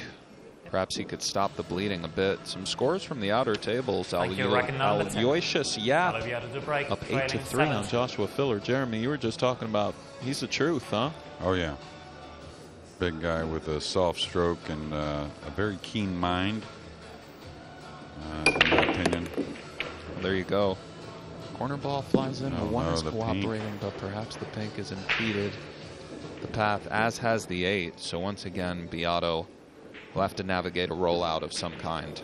Perhaps he could stop the bleeding a bit. Some scores from the outer tables. Aloysius Yap Carlo Biado to break, up trailing 8-3 on 7-2. Joshua Filler. Jeremy, you were just talking about he's the truth, huh? Oh, yeah. Big guy with a soft stroke and a very keen mind, in my opinion. Well, there you go. Corner ball flies in. Oh, The one no, is the cooperating, pink. but perhaps the pink has impeded the path, as has the 8. So once again, Biado will have to navigate a rollout of some kind.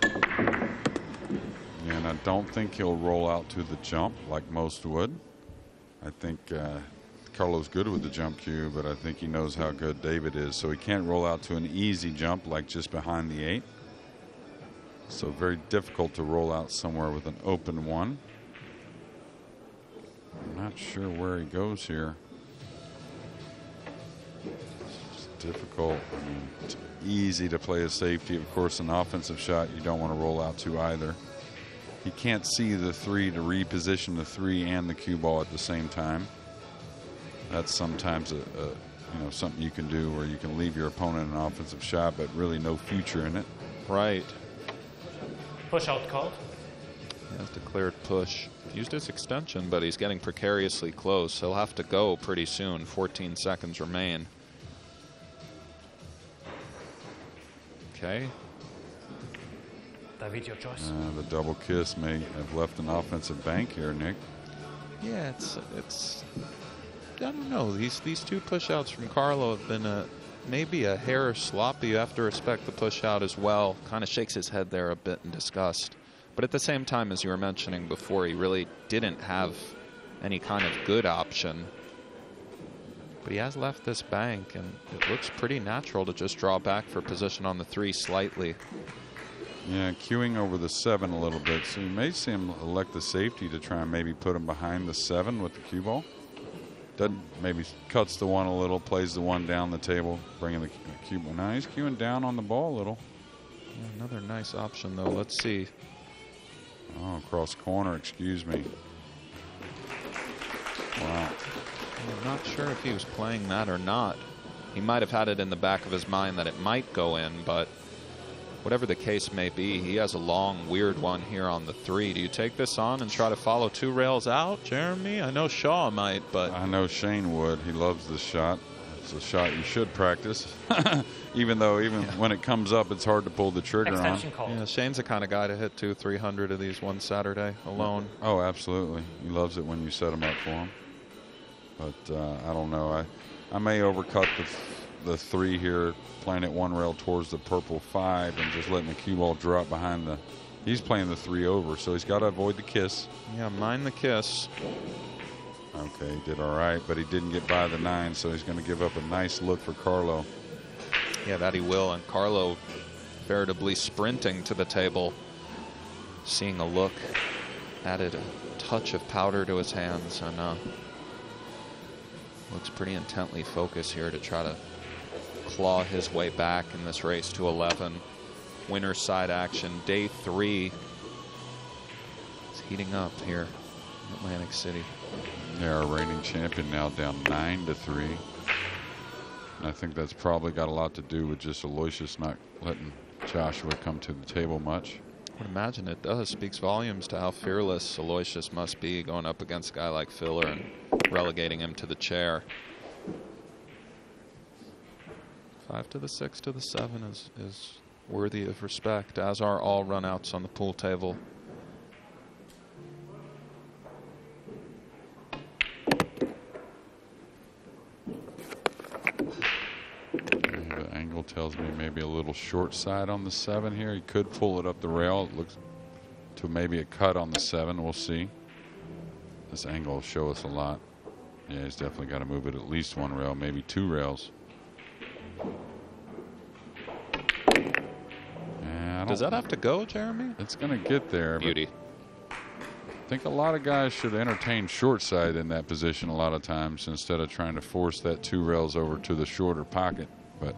Yeah, and I don't think he'll roll out to the jump like most would. I think Carlo's good with the jump cue, but I think he knows how good David is. So he can't roll out to an easy jump like just behind the 8. So very difficult to roll out somewhere with an open 1. I'm not sure where he goes here. It's difficult. I mean, it's easy to play a safety. Of course, an offensive shot you don't want to roll out to either. He can't see the 3 to reposition the 3 and the cue ball at the same time. That's sometimes something you can do where you can leave your opponent an offensive shot, but really no future in it. Right. Push out called. He has declared push. Used his extension, but he's getting precariously close. He'll have to go pretty soon. 14 seconds remain. Okay. David, your choice. The double kiss may have left an offensive bank here, Nick. Yeah, it's I don't know. These 2 push-outs from Carlo have been maybe a hair sloppy. You have to respect the push-out as well. Kind of shakes his head there a bit in disgust. But at the same time, as you were mentioning before, he really didn't have any kind of good option. But he has left this bank, and it looks pretty natural to just draw back for position on the 3 slightly. Yeah, queuing over the 7 a little bit. So you may see him elect the safety to try and maybe put him behind the 7 with the cue ball. Doesn't, maybe cuts the 1 a little, plays the 1 down the table, bringing the cue ball. Now he's queuing down on the ball a little. Yeah, another nice option, though. Let's see. Oh, cross corner, excuse me. Wow. I'm not sure if he was playing that or not. He might have had it in the back of his mind that it might go in, but whatever the case may be, he has a long, weird one here on the 3. Do you take this on and try to follow 2 rails out, Jeremy? I know Shaw might, but I know Shane would. He loves this shot. It's a shot you should practice. even when it comes up, it's hard to pull the trigger Extension on. call. yeah, Shane's the kind of guy to hit 200-300 of these one Saturday alone. Oh, absolutely. He loves it when you set him up for him. But I don't know. I may overcut the 3 here, playing it 1 rail towards the purple 5 and just letting the cue ball drop behind the. He's playing the 3 over, so he's got to avoid the kiss. Yeah, mind the kiss. Okay, he did all right, but he didn't get by the 9, so he's going to give up a nice look for Carlo. Yeah, that he will. And Carlo veritably sprinting to the table, seeing a look, added a touch of powder to his hands, and looks pretty intently focused here to try to claw his way back in this race to 11. Winner's side action, day 3. It's heating up here in Atlantic City. Yeah, our reigning champion now down 9-3. And I think that's probably got a lot to do with just Aloysius not letting Joshua come to the table much. I would imagine it does. Speaks volumes to how fearless Aloysius must be going up against a guy like Filler and relegating him to the chair. 5 to the 6 to the 7 is worthy of respect, as are all runouts on the pool table. The angle tells me maybe a little short side on the 7 here. He could pull it up the rail. It looks to maybe a cut on the 7. We'll see. This angle will show us a lot. Yeah, he's definitely got to move it at least 1 rail, maybe 2 rails. Does that have to go, Jeremy? It's going to get there. Beauty. I think a lot of guys should entertain short side in that position a lot of times instead of trying to force that 2 rails over to the shorter pocket. But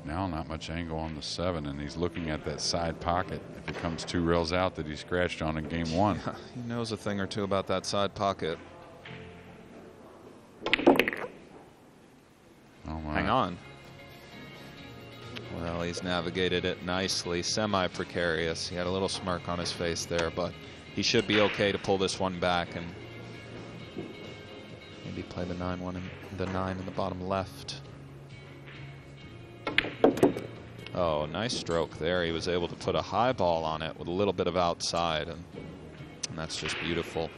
now not much angle on the 7, and he's looking at that side pocket. If it comes 2 rails out that he scratched on in game 1. He knows a thing or two about that side pocket. going on? Well, he's navigated it nicely, semi-precarious. He had a little smirk on his face there, but he should be okay to pull this one back and maybe play the 9-1 and the 9 in the bottom left. Oh, nice stroke there. He was able to put a high ball on it with a little bit of outside, and that's just beautiful.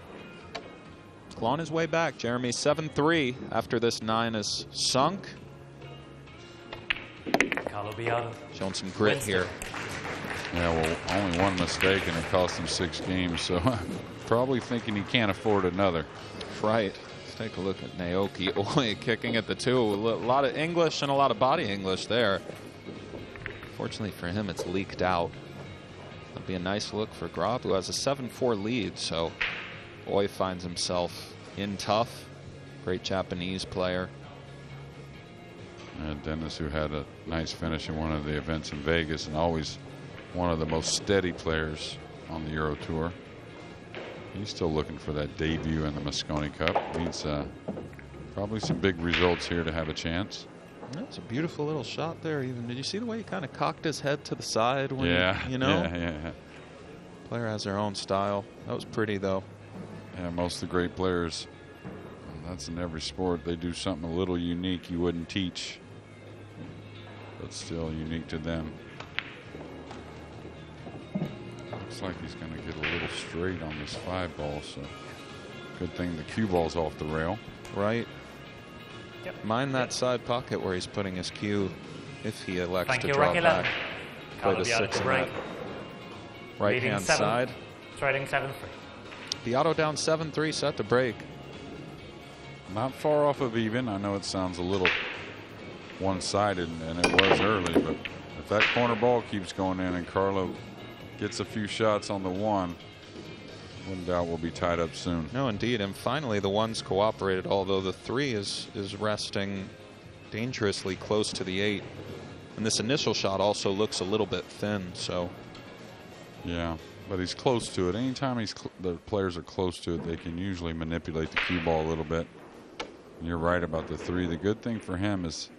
Clawing his way back, Jeremy. 7-3 after this 9 is sunk. Carlo Biado. Showing some grit here. Yeah, well, only one mistake and it cost him 6 games, so probably thinking he can't afford another. Right. Let's take a look at Naoki Oi kicking at the 2. A lot of English and a lot of body English there. Fortunately for him, it's leaked out. That'll be a nice look for Grab, who has a 7-4 lead, so Oi finds himself in tough. Great Japanese player. Dennis, who had a nice finish in one of the events in Vegas and always one of the most steady players on the Euro Tour. He's still looking for that debut in the Mosconi Cup. Needs probably some big results here to have a chance. That's a beautiful little shot there. Even did you see the way he kind of cocked his head to the side? When you know? Yeah. Player has their own style. That was pretty, though. Yeah, most of the great players, that's in every sport, they do something a little unique you wouldn't teach, but still unique to them. Looks like he's going to get a little straight on this 5 ball, so good thing the cue ball's off the rail. Right. Yep. Mind that side pocket where he's putting his cue if he elects Thank to you, draw rank back. 11. Play Carlo the Biado 6 to in break. that right Leading hand 7, side. Trading 7-3. Biado down 7-3, set to break. Not far off of even. I know it sounds a little one-sided, and it was early, but if that corner ball keeps going in and Carlo gets a few shots on the 1, wouldn't doubt we'll be tied up soon. No, indeed, and finally the 1's cooperated, although the 3 is resting dangerously close to the 8. And this initial shot also looks a little bit thin, so. Yeah, but he's close to it. Anytime the players are close to it, they can usually manipulate the cue ball a little bit. And you're right about the 3. The good thing for him is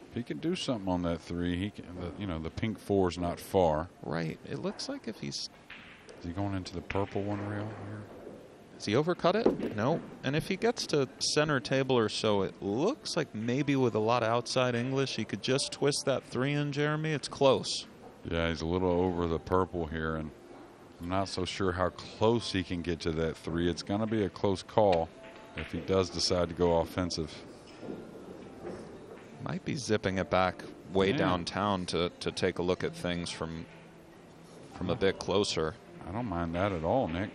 if he can do something on that 3, he can. The pink 4's not far. Right. It looks like if he's. Is he going into the purple 1 rail here? Has he overcut it? No. And if he gets to center table or so, it looks like maybe with a lot of outside English, he could just twist that 3 in, Jeremy. It's close. Yeah, he's a little over the purple here, and I'm not so sure how close he can get to that 3. It's going to be a close call if he does decide to go offensive. Might be zipping it back way downtown to take a look at things from a bit closer. I don't mind that at all, Nick.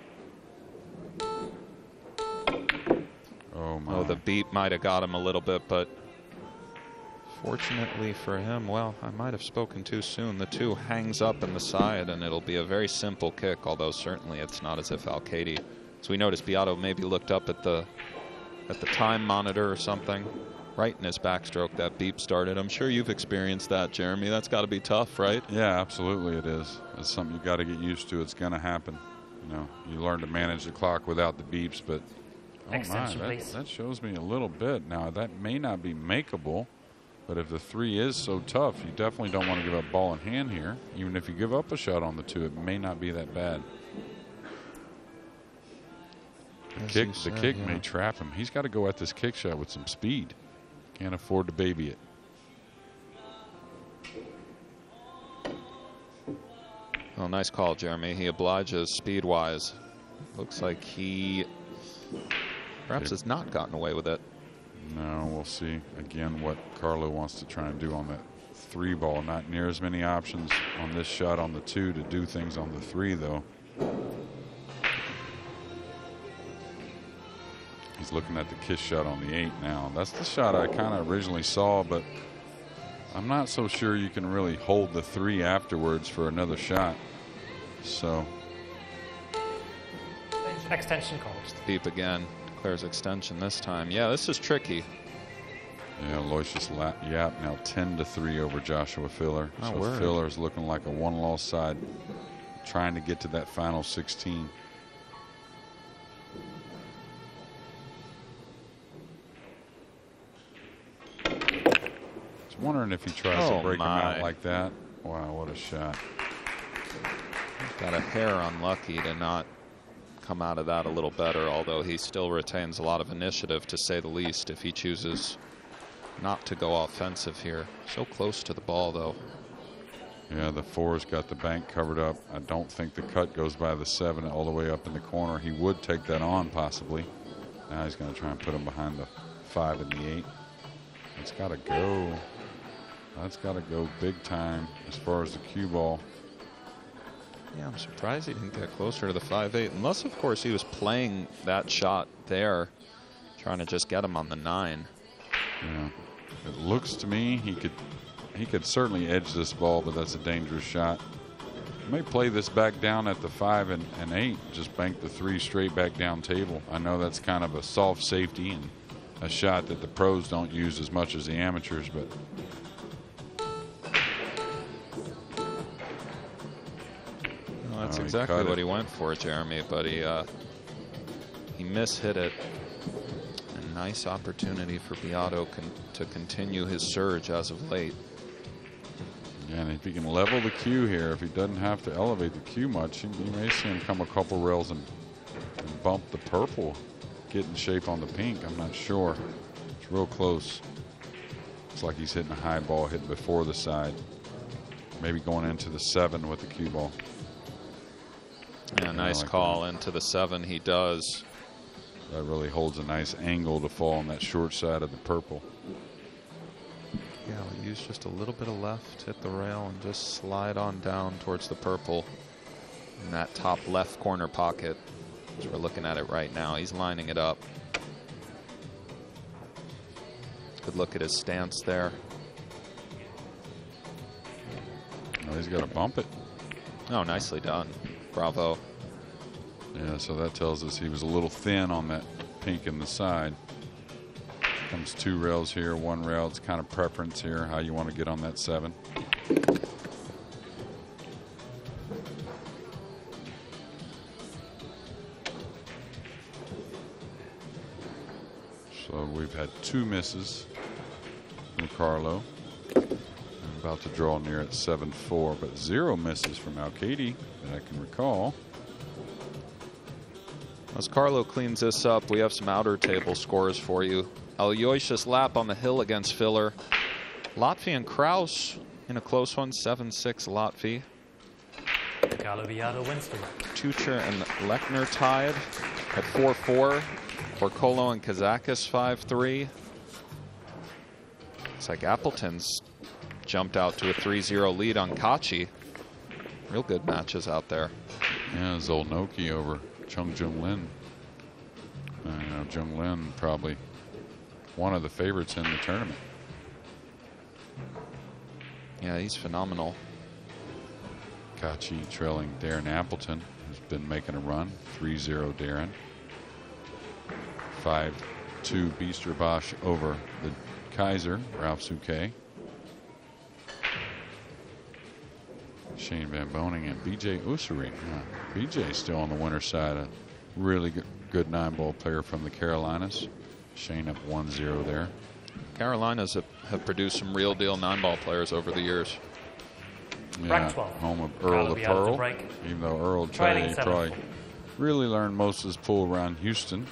Oh, my. Oh, the beat might have got him a little bit, but fortunately for him, well, I might have spoken too soon. The 2 hangs up in the side, and it'll be a very simple kick, although certainly it's not as if Alcaide. So we noticed Biado maybe looked up at the time monitor or something. Right in his backstroke, that beep started. I'm sure you've experienced that, Jeremy. That's got to be tough, right? Yeah, absolutely it is. It's something you got to get used to. It's going to happen. You learn to manage the clock without the beeps, but oh my, that shows me a little bit. Now, that may not be makeable, but if the 3 is so tough, you definitely don't want to give up ball in hand here. Even if you give up a shot on the 2, it may not be that bad. The kick may trap him. He's got to go at this kick shot with some speed. Can't afford to baby it. Oh, nice call, Jeremy. He obliges speed-wise. Looks like he perhaps has not gotten away with it. No, we'll see again what Carlo wants to try and do on that 3 ball. Not near as many options on this shot on the 2 to do things on the 3, though. He's looking at the kiss shot on the 8 now. That's the shot I kind of originally saw, but I'm not so sure you can really hold the 3 afterwards for another shot. So. Extension calls. Beep again. Declares extension this time. Yeah, this is tricky. Yeah, Aloysius Yap now 10-3 over Joshua Filler. So Filler's looking like a 1-loss side, trying to get to that final 16. Wondering if he tries to break him out like that. Wow, what a shot. Got a hair unlucky to not come out of that a little better, although he still retains a lot of initiative, to say the least, if he chooses not to go offensive here. So close to the ball, though. Yeah, the 4's got the bank covered up. I don't think the cut goes by the 7 all the way up in the corner. He would take that on, possibly. Now he's going to try and put him behind the 5 and the 8. It's got to go. That's got to go big time as far as the cue ball. Yeah, I'm surprised he didn't get closer to the 5-8, unless, of course, he was playing that shot there, trying to just get him on the 9. Yeah, it looks to me he could certainly edge this ball, but that's a dangerous shot. He may play this back down at the 5 and 8, just bank the 3 straight back down table. I know that's kind of a soft safety and a shot that the pros don't use as much as the amateurs, but that's exactly what he went for, Jeremy, but he mishit it. A nice opportunity for Biado to continue his surge as of late. Yeah, and if he can level the cue here, if he doesn't have to elevate the cue much, you may see him come a couple rails and bump the purple, get in shape on the pink. I'm not sure. It's real close. It's like he's hitting a high ball, hitting before the side. Maybe going into the 7 with the cue ball. Yeah, nice call into the 7. He does. That really holds a nice angle to fall on that short side of the purple. Yeah, we'll use just a little bit of left, hit the rail, and just slide on down towards the purple in that top left corner pocket. As we're looking at it right now, he's lining it up. Good look at his stance there. Oh, he's got to bump it. Oh, nicely done. Bravo. Yeah, so that tells us he was a little thin on that pink in the side. Comes 2 rails here, 1 rail. It's kind of preference here, how you want to get on that 7. So we've had 2 misses from Carlo. I'm about to draw near at 7-4, but 0 misses from Alcaide that I can recall. As Carlo cleans this up, we have some outer table scores for you. Aloysius Lapp on the hill against Filler. Latvian Kraus in a close one, 7-6 Latvia. Carlo Biado wins the race. Tucher and Lechner tied at 4-4. Borcolo and Kazakis 5-3. It's like Appleton's jumped out to a 3-0 lead on Kachi. Real good matches out there. Yeah, Zolnoki over Chung Jung Lin. Jung Lin probably one of the favorites in the tournament. Yeah, he's phenomenal. Kachi trailing Darren Appleton, who's been making a run. 3-0 Darren. 5-2 Biesterbosch over the Kaiser, Ralph Souquet. Shane Van Boning and BJ Usuri. BJ still on the winner's side. A really good 9-ball player from the Carolinas. Shane up 1-0 there. Carolinas have produced some real deal 9-ball players over the years. Yeah, home of Earl the Pearl. Even though Earl probably really learned most of his pull around Houston,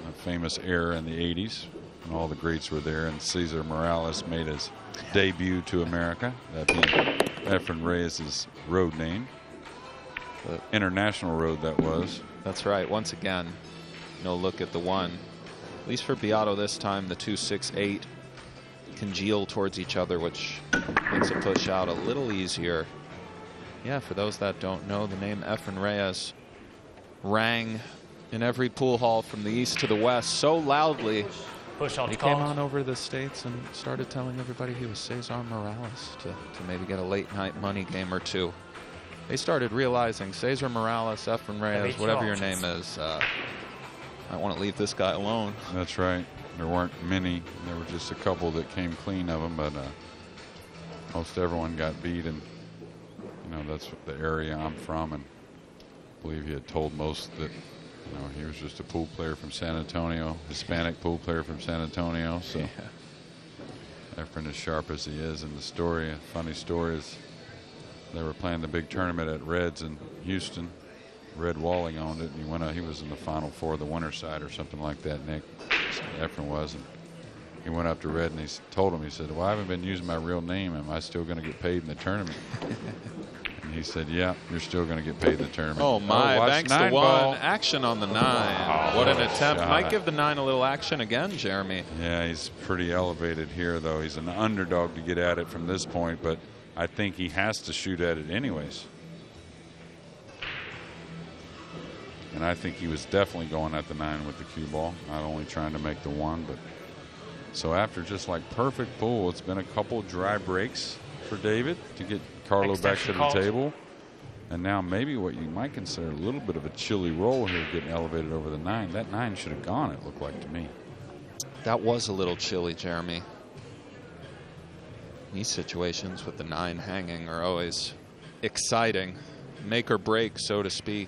a famous era in the 80s, and all the greats were there. And Cesar Morales made his debut to America, that being Efren Reyes' road name. The international road that was. That's right. Once again, no look at the 1. At least for Biado this time, the 2, 6, 8 congeal towards each other, which makes a push out a little easier. Yeah, for those that don't know, the name Efren Reyes rang in every pool hall from the east to the west so loudly. He came on over the States and started telling everybody he was Cesar Morales to maybe get a late night money game or 2. They started realizing Cesar Morales, Efren Reyes, whatever your name is, I want to leave this guy alone. That's right. There weren't many. There were just a couple that came clean of him, but most everyone got beat. And that's the area I'm from, and I believe he had told most that he was just a pool player from San Antonio, Hispanic pool player from San Antonio. So Efren, as sharp as he is, and the story, a funny story is they were playing the big tournament at Reds in Houston. Red Walling owned it, and he was in the Final Four of the winner's side or something like that, Nick. Efren was, and he went up to Red and he told him, he said, well, I haven't been using my real name. Am I still going to get paid in the tournament? And he said, yeah, you're still going to get paid in the tournament. Oh, my. Banks the 1. Ball. Action on the 9. Wow, what an attempt. Shot. Might give the 9 a little action again, Jeremy. Yeah, he's pretty elevated here, though. He's an underdog to get at it from this point, but I think he has to shoot at it anyways. And I think he was definitely going at the 9 with the cue ball, not only trying to make the 1, but so after just like perfect pool, it's been a couple dry breaks for David to get Carlo back to the table. And now maybe what you might consider a little bit of a chilly roll here, getting elevated over the 9. That 9 should have gone, it looked like to me. That was a little chilly, Jeremy. These situations with the 9 hanging are always exciting. Make or break, so to speak.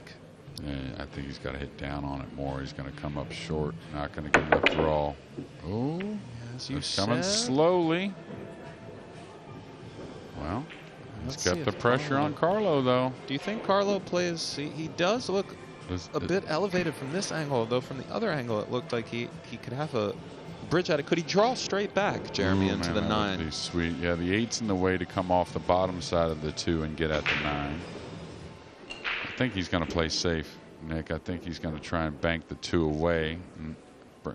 Yeah, I think he's got to hit down on it more. He's going to come up short, not going to get enough draw. Oh, as you said. Coming slowly. Well, he's got the pressure on Carlo, though. Do you think Carlo plays? He does look a bit elevated from this angle, though from the other angle it looked like he could have a bridge at it. Could he draw straight back, Jeremy, into the 9? That would be sweet. Yeah, the 8's in the way to come off the bottom side of the 2 and get at the 9. I think he's going to play safe, Nick. I think he's going to try and bank the 2 away and a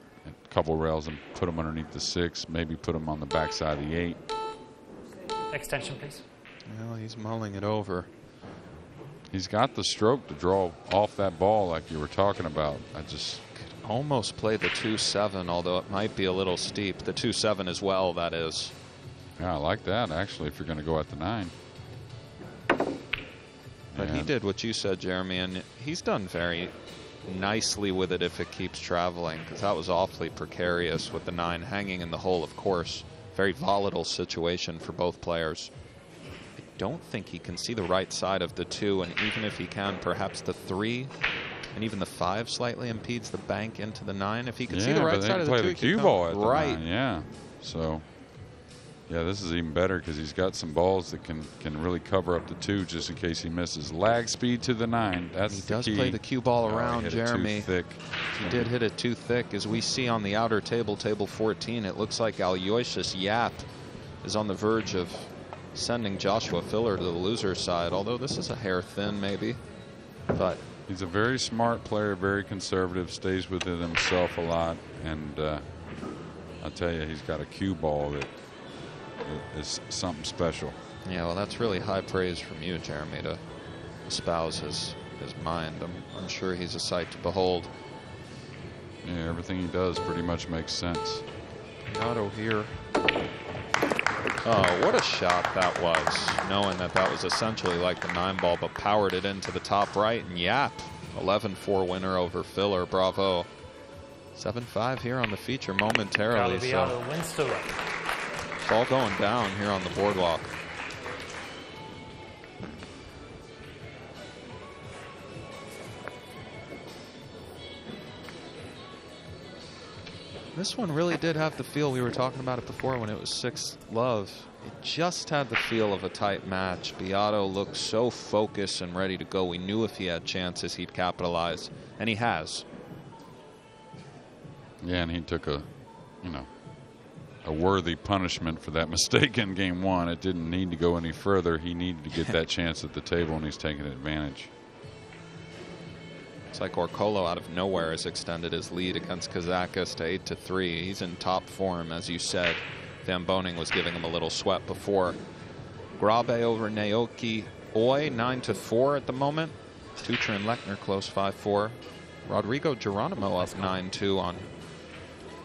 couple rails and put him underneath the 6, maybe put him on the backside of the 8. Extension, please. Well, he's mulling it over. He's got the stroke to draw off that ball like you were talking about. I just could almost play the 2-7, although it might be a little steep. The 2-7 as well, that is. Yeah, I like that, actually, if you're going to go at the 9. But he did what you said, Jeremy, and he's done very nicely with it if it keeps traveling, because that was awfully precarious with the 9 hanging in the hole, of course. Very volatile situation for both players. I don't think he can see the right side of the 2, and even if he can, perhaps the 3 and even the 5 slightly impedes the bank into the 9. If he can see the right side of the 2, the cue ball at the 9, yeah. So, yeah, this is even better because he's got some balls that can really cover up the 2 just in case he misses. Lag speed to the 9. That's the key. He does play the cue ball around, Jeremy. Too thick. He did hit it too thick. As we see on the outer table, table 14, it looks like Aloysius Yap is on the verge of sending Joshua Filler to the loser side, although this is a hair thin maybe. But he's a very smart player, very conservative, stays within himself a lot, and I'll tell you, he's got a cue ball that is something special. Yeah, well, that's really high praise from you, Jeremy, to espouse his mind. I'm sure he's a sight to behold. Yeah, everything he does pretty much makes sense. Biado here. Oh, what a shot that was, knowing that that was essentially like the 9 ball, but powered it into the top right, and Yap, 11-4 winner over Filler. Bravo. 7-5 here on the feature momentarily. Biado wins the run. It's all going down here on the boardwalk. This one really did have the feel, we were talking about it before when it was 6-love. It just had the feel of a tight match. Biado looked so focused and ready to go. We knew if he had chances, he'd capitalize, and he has. Yeah, and he took a worthy punishment for that mistake in game 1. It didn't need to go any further. He needed to get that chance at the table, and he's taking advantage. It's like Orcolo out of nowhere has extended his lead against Kazakis to 8-3. He's in top form, as you said. Van Boning was giving him a little sweat before. Grabe over Naoki Oi, 9-4 at the moment. Tucher and Lechner close 5-4. Rodrigo Geronimo up 9-2 on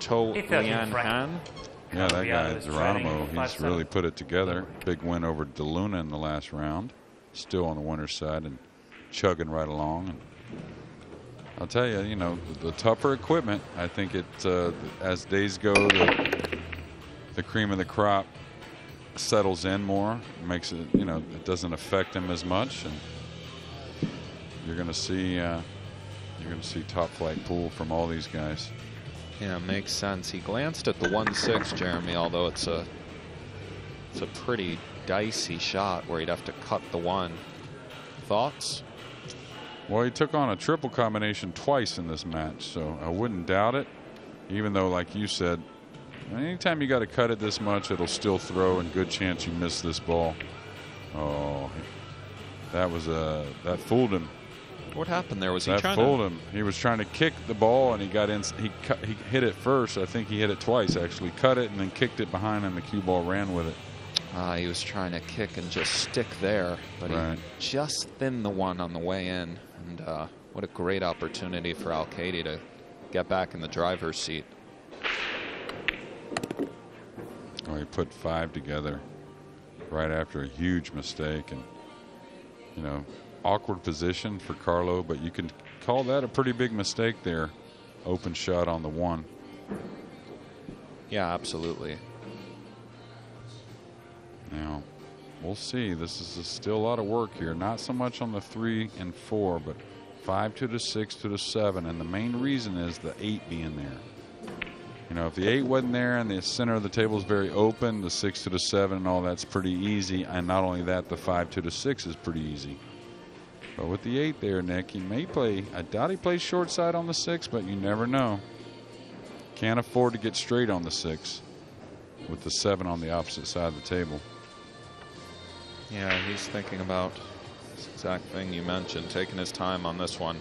To Lian Han. Yeah, that guy, Geronimo, he's really put it together. Big win over DeLuna in the last round. Still on the winner's side and chugging right along. And I'll tell you, the tougher equipment, I think it, as days go, the cream of the crop settles in more, makes it, it doesn't affect him as much. And you're going to see top flight pool from all these guys. Yeah, makes sense. He glanced at the 1-6, Jeremy, although it's a It's a pretty dicey shot where he'd have to cut the one. Thoughts? Well, he took on a triple combination twice in this match, so I wouldn't doubt it. Even though, like you said, anytime you got to cut it this much, it'll still throw, and good chance you miss this ball. Oh, that fooled him. What happened there? Was he that trying fooled to? him. He was trying to kick the ball, and he got in. He hit it first. I think he hit it twice actually. Cut it and then kicked it behind, and the cue ball ran with it. He was trying to kick and just stick there, but he just thinned the one on the way in. And what a great opportunity for Alcaide to get back in the driver's seat. Oh, he put 5 together right after a huge mistake, and you know, awkward position for Carlo, but you can call that a pretty big mistake there. Open shot on the 1. Yeah, absolutely. Now, we'll see. This is still a lot of work here. Not so much on the 3 and 4, but 5 to the 6 to the 7. And the main reason is the 8 being there. You know, if the 8 wasn't there and the center of the table is very open, the 6 to the 7 and all that's pretty easy. And not only that, the 5 to the 6 is pretty easy. But with the 8 there, Nick, he may play. I doubt he plays short side on the 6, but you never know. Can't afford to get straight on the 6 with the 7 on the opposite side of the table. Yeah, he's thinking about this exact thing you mentioned, taking his time on this one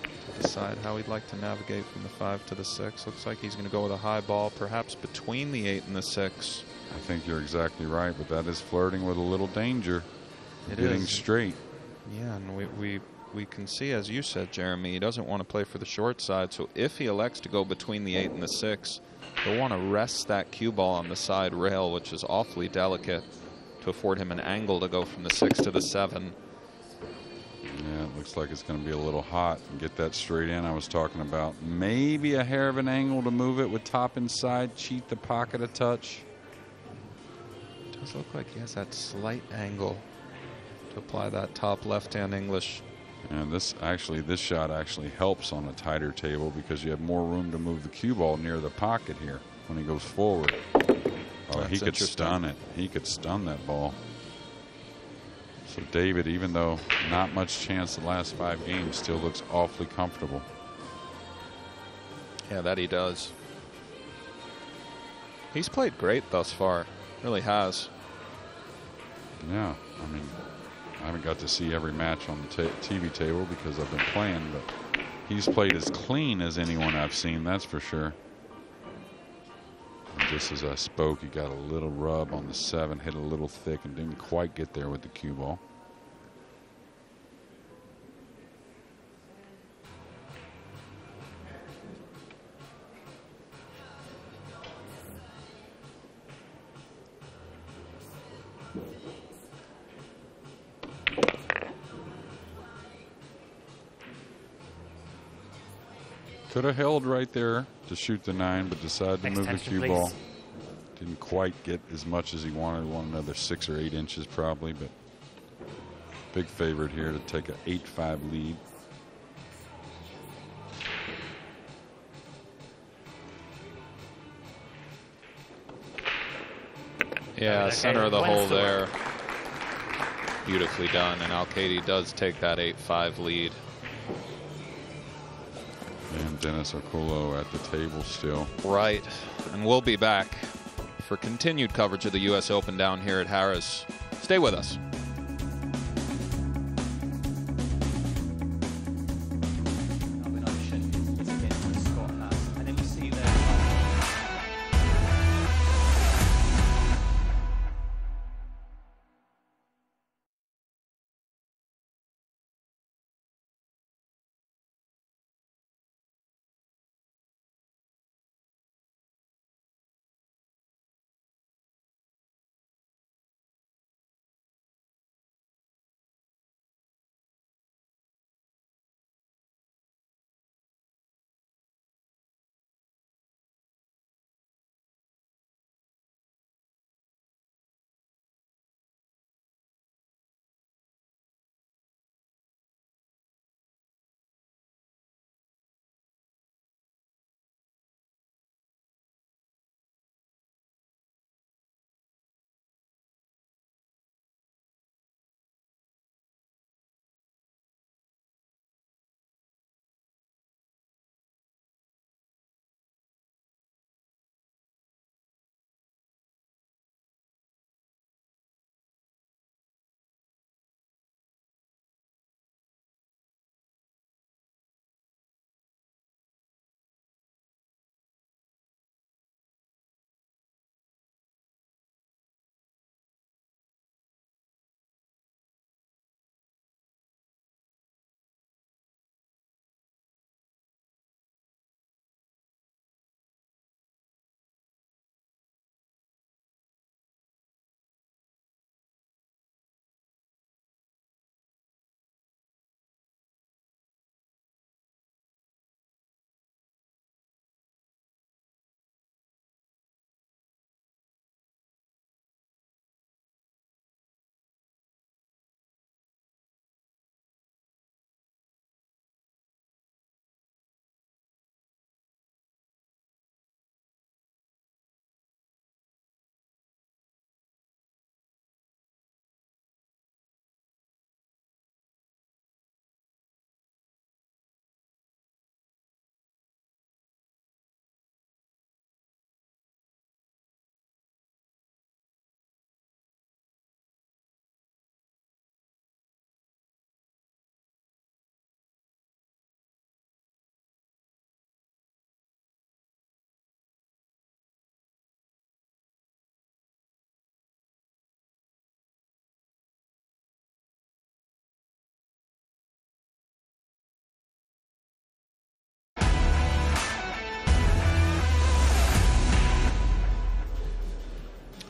to decide how he'd like to navigate from the 5 to the 6. Looks like he's going to go with a high ball, perhaps between the 8 and the 6. I think you're exactly right, but that is flirting with a little danger. Getting straight. Yeah, and we can see, as you said, Jeremy, he doesn't want to play for the short side. So if he elects to go between the 8 and the 6, he'll want to rest that cue ball on the side rail, which is awfully delicate, to afford him an angle to go from the 6 to the 7. Yeah, it looks like it's going to be a little hot and get that straight in. I was talking about maybe a hair of an angle to move it with top inside, cheat the pocket a touch. It does look like he has that slight angle to apply that top left-hand English. And this shot actually helps on a tighter table because you have more room to move the cue ball near the pocket here when he goes forward. Oh, he could stun it. He could stun that ball. So David, even though not much chance the last 5 games, still looks awfully comfortable. Yeah, that he does. He's played great thus far. Really has. Yeah, I mean, I haven't got to see every match on the TV table because I've been playing, but he's played as clean as anyone I've seen, that's for sure. And just as I spoke, he got a little rub on the 7, hit a little thick, and didn't quite get there with the cue ball. Could have held right there to shoot the 9, but decided to move the cue ball. Didn't quite get as much as he wanted. Wanted another 6 or 8 inches probably, but big favorite here to take an 8-5 lead. Yeah, center of the hole there. Beautifully done, and Alcaide does take that 8-5 lead. And Dennis Okulo at the table still. Right, and we'll be back for continued coverage of the U.S. Open down here at Harrah's. Stay with us.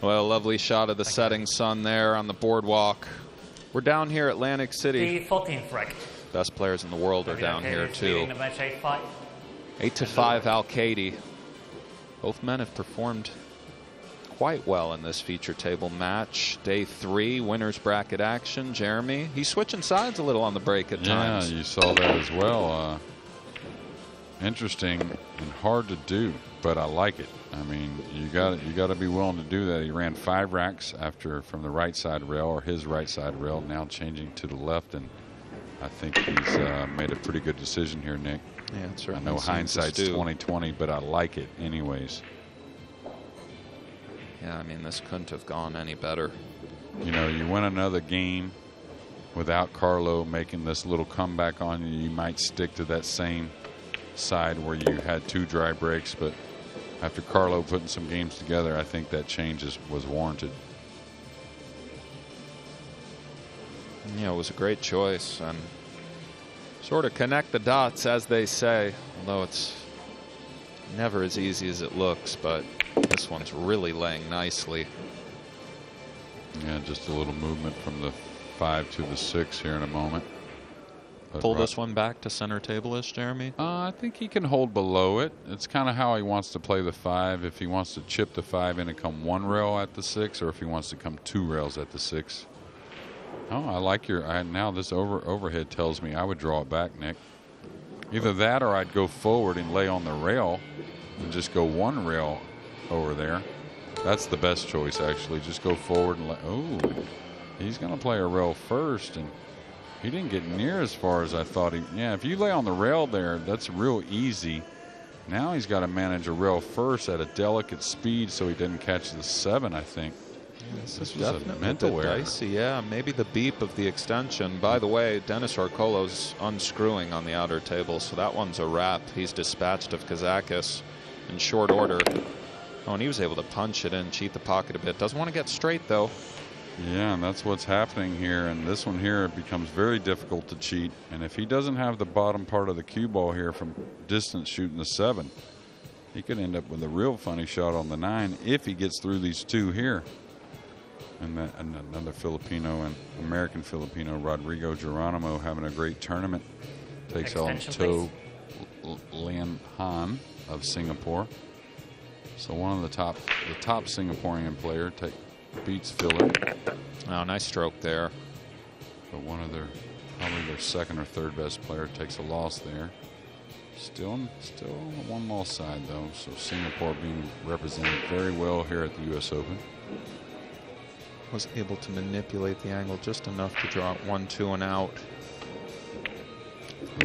Well, lovely shot of the setting sun there on the boardwalk. We're down here at Atlantic City. The 14th rank. Best players in the world are down here too. The match 8-5. 8-5 Alcaide. Both men have performed quite well in this feature table match. Day 3, winners bracket action. Jeremy, he's switching sides a little on the break at times. Yeah, you saw that as well. Interesting and hard to do, but I like it. I mean, you got to be willing to do that. He ran 5 racks after from the right side rail, or his right side rail, now changing to the left, and I think he's made a pretty good decision here, Nick. Yeah, it I certainly know seems hindsight's to. 20/20, but I like it anyways. Yeah, I mean, this couldn't have gone any better. You know, you win another game without Carlo making this little comeback on you, you might stick to that same side where you had 2 dry breaks, but after Carlo putting some games together, I think that change was warranted. Yeah, it was a great choice, and sort of connect the dots, as they say, although it's never as easy as it looks, but this one's really laying nicely. Yeah, just a little movement from the 5 to the 6 here in a moment. But Pull this one back to center table-ish, Jeremy? I think he can hold below it. It's kind of how he wants to play the 5. If he wants to chip the 5 in and come 1 rail at the 6, or if he wants to come 2 rails at the 6. Oh, I like your. Now this overhead tells me I would draw it back, Nick. Either that, or I'd go forward and lay on the rail, and just go 1 rail over there. That's the best choice, actually. Just go forward and oh, he's going to play a rail first, and he didn't get near as far as I thought he. Yeah, if you lay on the rail there, that's real easy. Now he's got to manage a rail first at a delicate speed so he doesn't catch the 7, I think. This was definitely a mental error. dicey. Yeah, maybe the beep of the extension. By the way, Dennis Arcolo's unscrewing on the outer table, so that one's a wrap. He's dispatched of Kazakis in short order. Oh, and he was able to punch it in, cheat the pocket a bit. Doesn't want to get straight, though. Yeah, and that's what's happening here. And this one here, it becomes very difficult to cheat. And if he doesn't have the bottom part of the cue ball here from distance shooting the 7, he could end up with a real funny shot on the 9 if he gets through these 2 here. And another Filipino and American Filipino, Rodrigo Geronimo, having a great tournament. Takes on To Lian Han of Singapore. So one of the top Singaporean player beats Filler. Oh, nice stroke there. But one of probably their 2nd or 3rd best player takes a loss there. Still on the 1 loss side though. So Singapore being represented very well here at the U.S. Open. Was able to manipulate the angle just enough to draw 1-2 and out.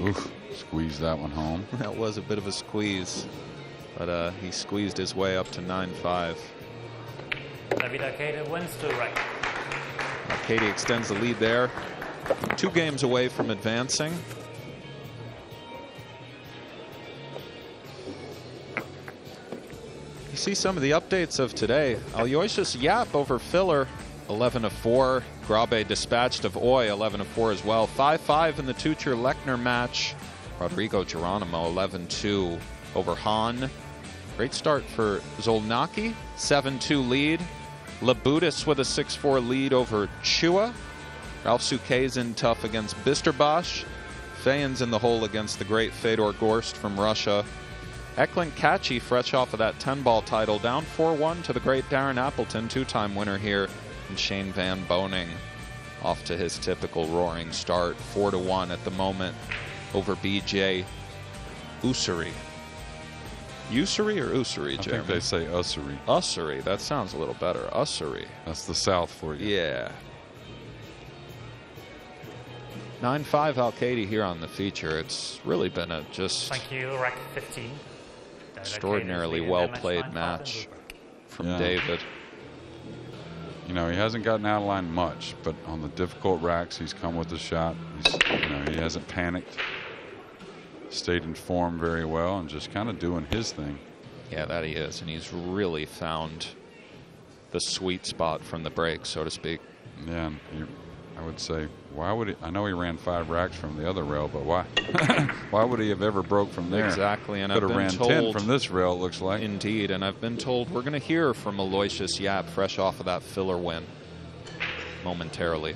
Oof, squeezed that one home. That was a bit of a squeeze, but he squeezed his way up to 9-5. David Alcaide wins 2 rank. Alcaide extends the lead there. 2 games away from advancing. You see some of the updates of today. Aloysius Yap over Filler, 11-4. Grabe dispatched of Oy, 11-4 as well. 5-5 in the Tucher-Lechner match. Rodrigo Geronimo, 11-2 over Han. Great start for Zolnacki, 7-2 lead. Labutis with a 6-4 lead over Chua. Ralph Sukazin tough against Bisterbosch. Fayan's in the hole against the great Fedor Gorst from Russia. Eklund Kachi, fresh off of that 10-ball title, down 4-1 to the great Darren Appleton, 2-time winner here. And Shane Van Boning off to his typical roaring start, 4-1 at the moment over BJ Usuri. Usuri or Usuri, Jeremy? I think they say Usuri. Usuri, that sounds a little better. Usuri. That's the South for you. Yeah. 9-5 Alcaide here on the feature. It's really been a just Thank you, rack 15. extraordinarily well-played match from David. You know, he hasn't gotten out of line much, but on the difficult racks, he's come with the shot. He hasn't panicked. Stayed in form very well and just kind of doing his thing. Yeah, that he is, and he's really found the sweet spot from the break, so to speak. Yeah, and I would say, why would he? I know he ran 5 racks from the other rail, but why? Why would he have ever broke from there? Exactly, and could I've have been ran told 10 from this rail. It looks like. Indeed, and I've been told we're going to hear from Aloysius Yap fresh off of that filler win momentarily.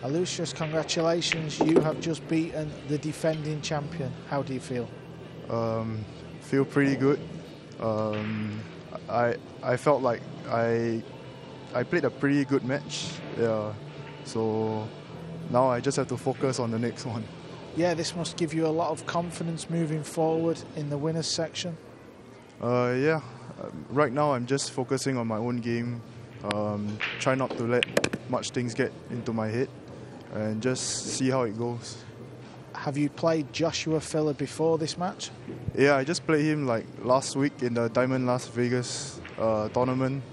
Aloysius, congratulations. You have just beaten the defending champion. How do you feel? Feel pretty good. I felt like I played a pretty good match. Yeah. So now I just have to focus on the next one. Yeah, this must give you a lot of confidence moving forward in the winners section. Yeah. Right now I'm just focusing on my own game. Try not to let much things get into my head and just see how it goes. Have you played Joshua Filler before this match? Yeah, I just played him like last week in the Diamond Las Vegas tournament.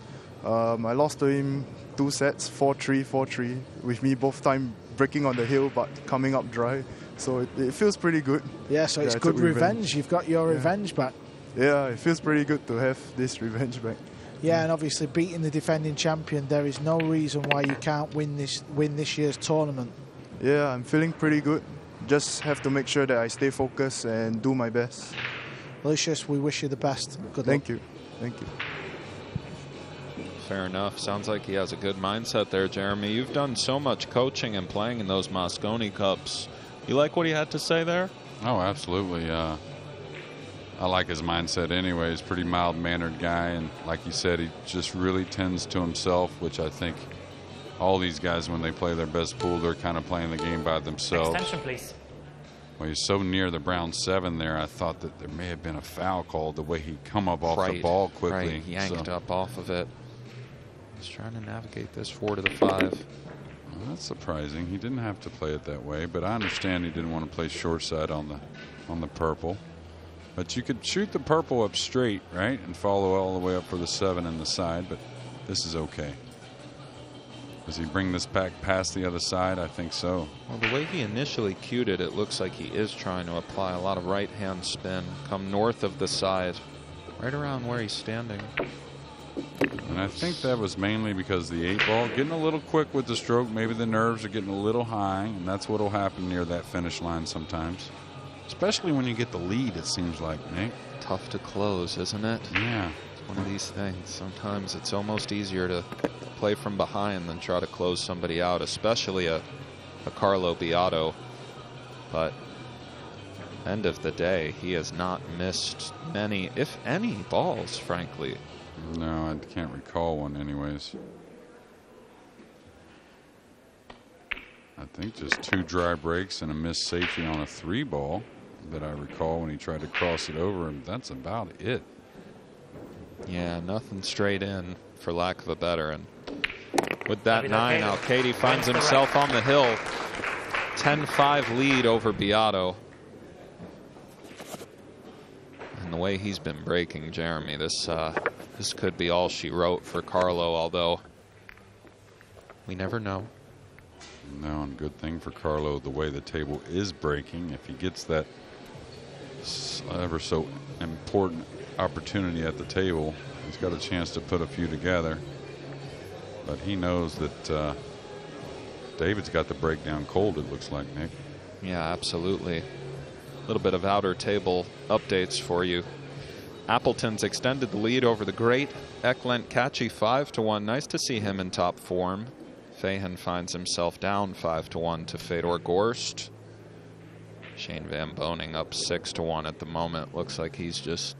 I lost to him 2 sets, 4-3, 4-3, with me both time breaking on the hill but coming up dry. So it feels pretty good. Yeah, so it's good revenge. You've got your revenge back. Yeah, it feels pretty good to have this revenge back. Yeah, and obviously beating the defending champion, there is no reason why you can't win this year's tournament. Yeah, I'm feeling pretty good. Just have to make sure that I stay focused and do my best. Lucius, we wish you the best. Good luck. Thank you. Thank you. Fair enough. Sounds like he has a good mindset there, Jeremy. You've done so much coaching and playing in those Mosconi Cups. You like what he had to say there? Oh, absolutely. I like his mindset anyway. He's a pretty mild-mannered guy, and like you said, he just really tends to himself, which I think all these guys, when they play their best pool, they're kind of playing the game by themselves. Extension, please. Well, he's so near the brown 7 there, I thought that there may have been a foul called the way he come up off the ball quickly. Right, yanked up off of it. He's trying to navigate this 4 to the 5. Well, that's surprising. He didn't have to play it that way, but I understand he didn't want to play short side on the purple. But you could shoot the purple up straight, right, and follow all the way up for the 7 in the side, but this is okay. Does he bring this back past the other side? I think so. Well, the way he initially cued it, it looks like he is trying to apply a lot of right-hand spin, come north of the side, right around where he's standing. And I think that was mainly because the 8 ball getting a little quick with the stroke. Maybe the nerves are getting a little high, and that's what will happen near that finish line sometimes. Especially when you get the lead, it seems like, Nick. Tough to close, isn't it? Yeah. It's one of these things. Sometimes it's almost easier to play from behind than try to close somebody out, especially a Carlo Biado. But end of the day, he has not missed many, if any, balls, frankly. No, I can't recall one anyways. I think just 2 dry breaks and a missed safety on a 3 ball that I recall when he tried to cross it over, and that's about it. Yeah, nothing straight in, for lack of a better. And with that 9, Alcaide finds himself on the hill. 10-5 lead over Biado. And the way he's been breaking, Jeremy, this could be all she wrote for Carlo, although we never know. No, and good thing for Carlo, the way the table is breaking. If he gets that ever so important opportunity at the table, he's got a chance to put a few together. But he knows that David's got the breakdown cold, it looks like, Nick. Yeah, absolutely. A little bit of outer table updates for you. Appleton's extended the lead over the great Ekland Kachi 5-1. Nice to see him in top form. Fahan finds himself down 5-1 to Fedor Gorst. Shane Van Boning up 6-1 at the moment. Looks like he's just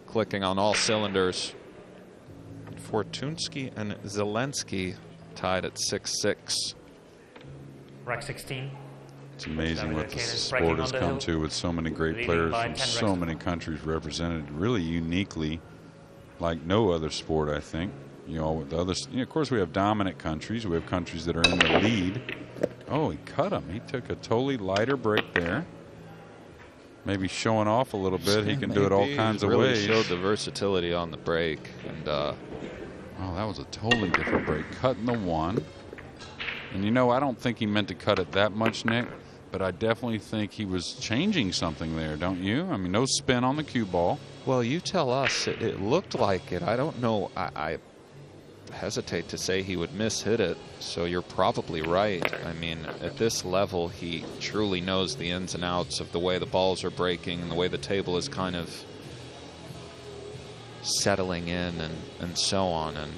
clicking on all cylinders. Fortunsky and Zelensky tied at 6-6. Rack 16. It's amazing what this sport has come to with so many great players from so many countries represented really uniquely, like no other sport, I think. You know, with the others, of course, we have dominant countries. We have countries that are in the lead. Oh, he cut him. He took a totally lighter break there. Maybe showing off a little bit. He can do it all kinds of ways. Really showed the versatility on the break. And oh, that was a totally different break. Cutting the 1. And you know, I don't think he meant to cut it that much, Nick, but I definitely think he was changing something there, don't you? I mean, no spin on the cue ball. Well, you tell us. It looked like it. I don't know. hesitate to say he would miss-hit it, so you're probably right. I mean, at this level, he truly knows the ins and outs of the way the balls are breaking and the way the table is kind of settling in and so on. And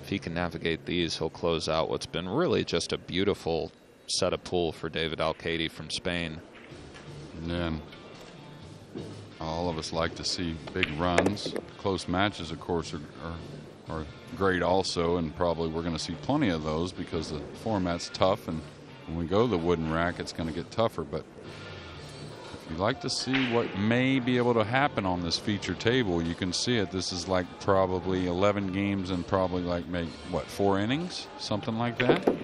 if he can navigate these, he'll close out what's been really just a beautiful set of pool for David Alcaide from Spain. And all of us like to see big runs. Close matches, of course, are great also, and probably we're going to see plenty of those because the format's tough, and when we go to the wooden rack, it's going to get tougher. But if you like to see what may be able to happen on this feature table, you can see it. This is like probably 11 games and probably like maybe, what, 4 innings? Something like that?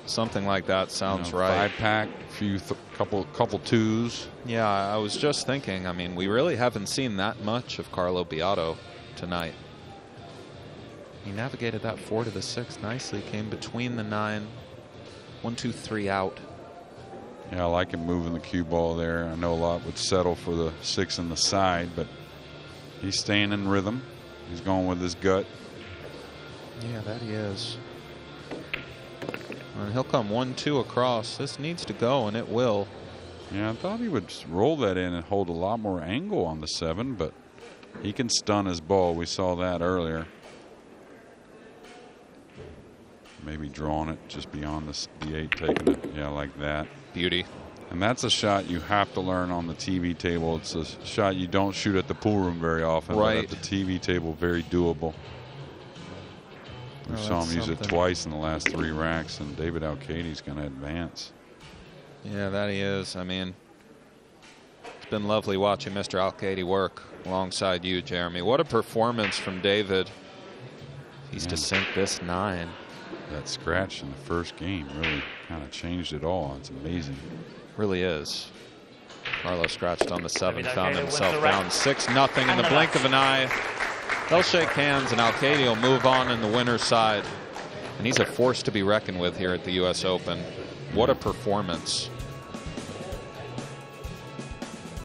Something like that sounds right. 5-pack, couple twos. Yeah, I was just thinking, I mean, we really haven't seen that much of Carlo Biado tonight. He navigated that 4 to the 6 nicely, came between the 9. 1, 2, 3 out. Yeah, I like him moving the cue ball there. I know a lot would settle for the 6 in the side, but he's staying in rhythm. He's going with his gut. Yeah, that he is. And he'll come 1, 2 across. This needs to go, and it will. Yeah, I thought he would roll that in and hold a lot more angle on the 7, but he can stun his ball. We saw that earlier. Maybe drawing it just beyond the 8, taking it, yeah, like that. Beauty. And that's a shot you have to learn on the TV table. It's a shot you don't shoot at the pool room very often, right. But at the TV table, very doable. We saw him use it twice in the last 3 racks, and David Alcaide's going to advance. Yeah, that he is. I mean, it's been lovely watching Mr. Alcaide work alongside you, Jeremy. What a performance from David. He's to sink this 9. That scratch in the first game really kind of changed it all. It's amazing. Really is. Carlo scratched on the 7, found himself down 6-0 in the blink of an eye. They'll shake hands, and Alcaide will move on in the winner's side. And he's a force to be reckoned with here at the U.S. Open. What a performance.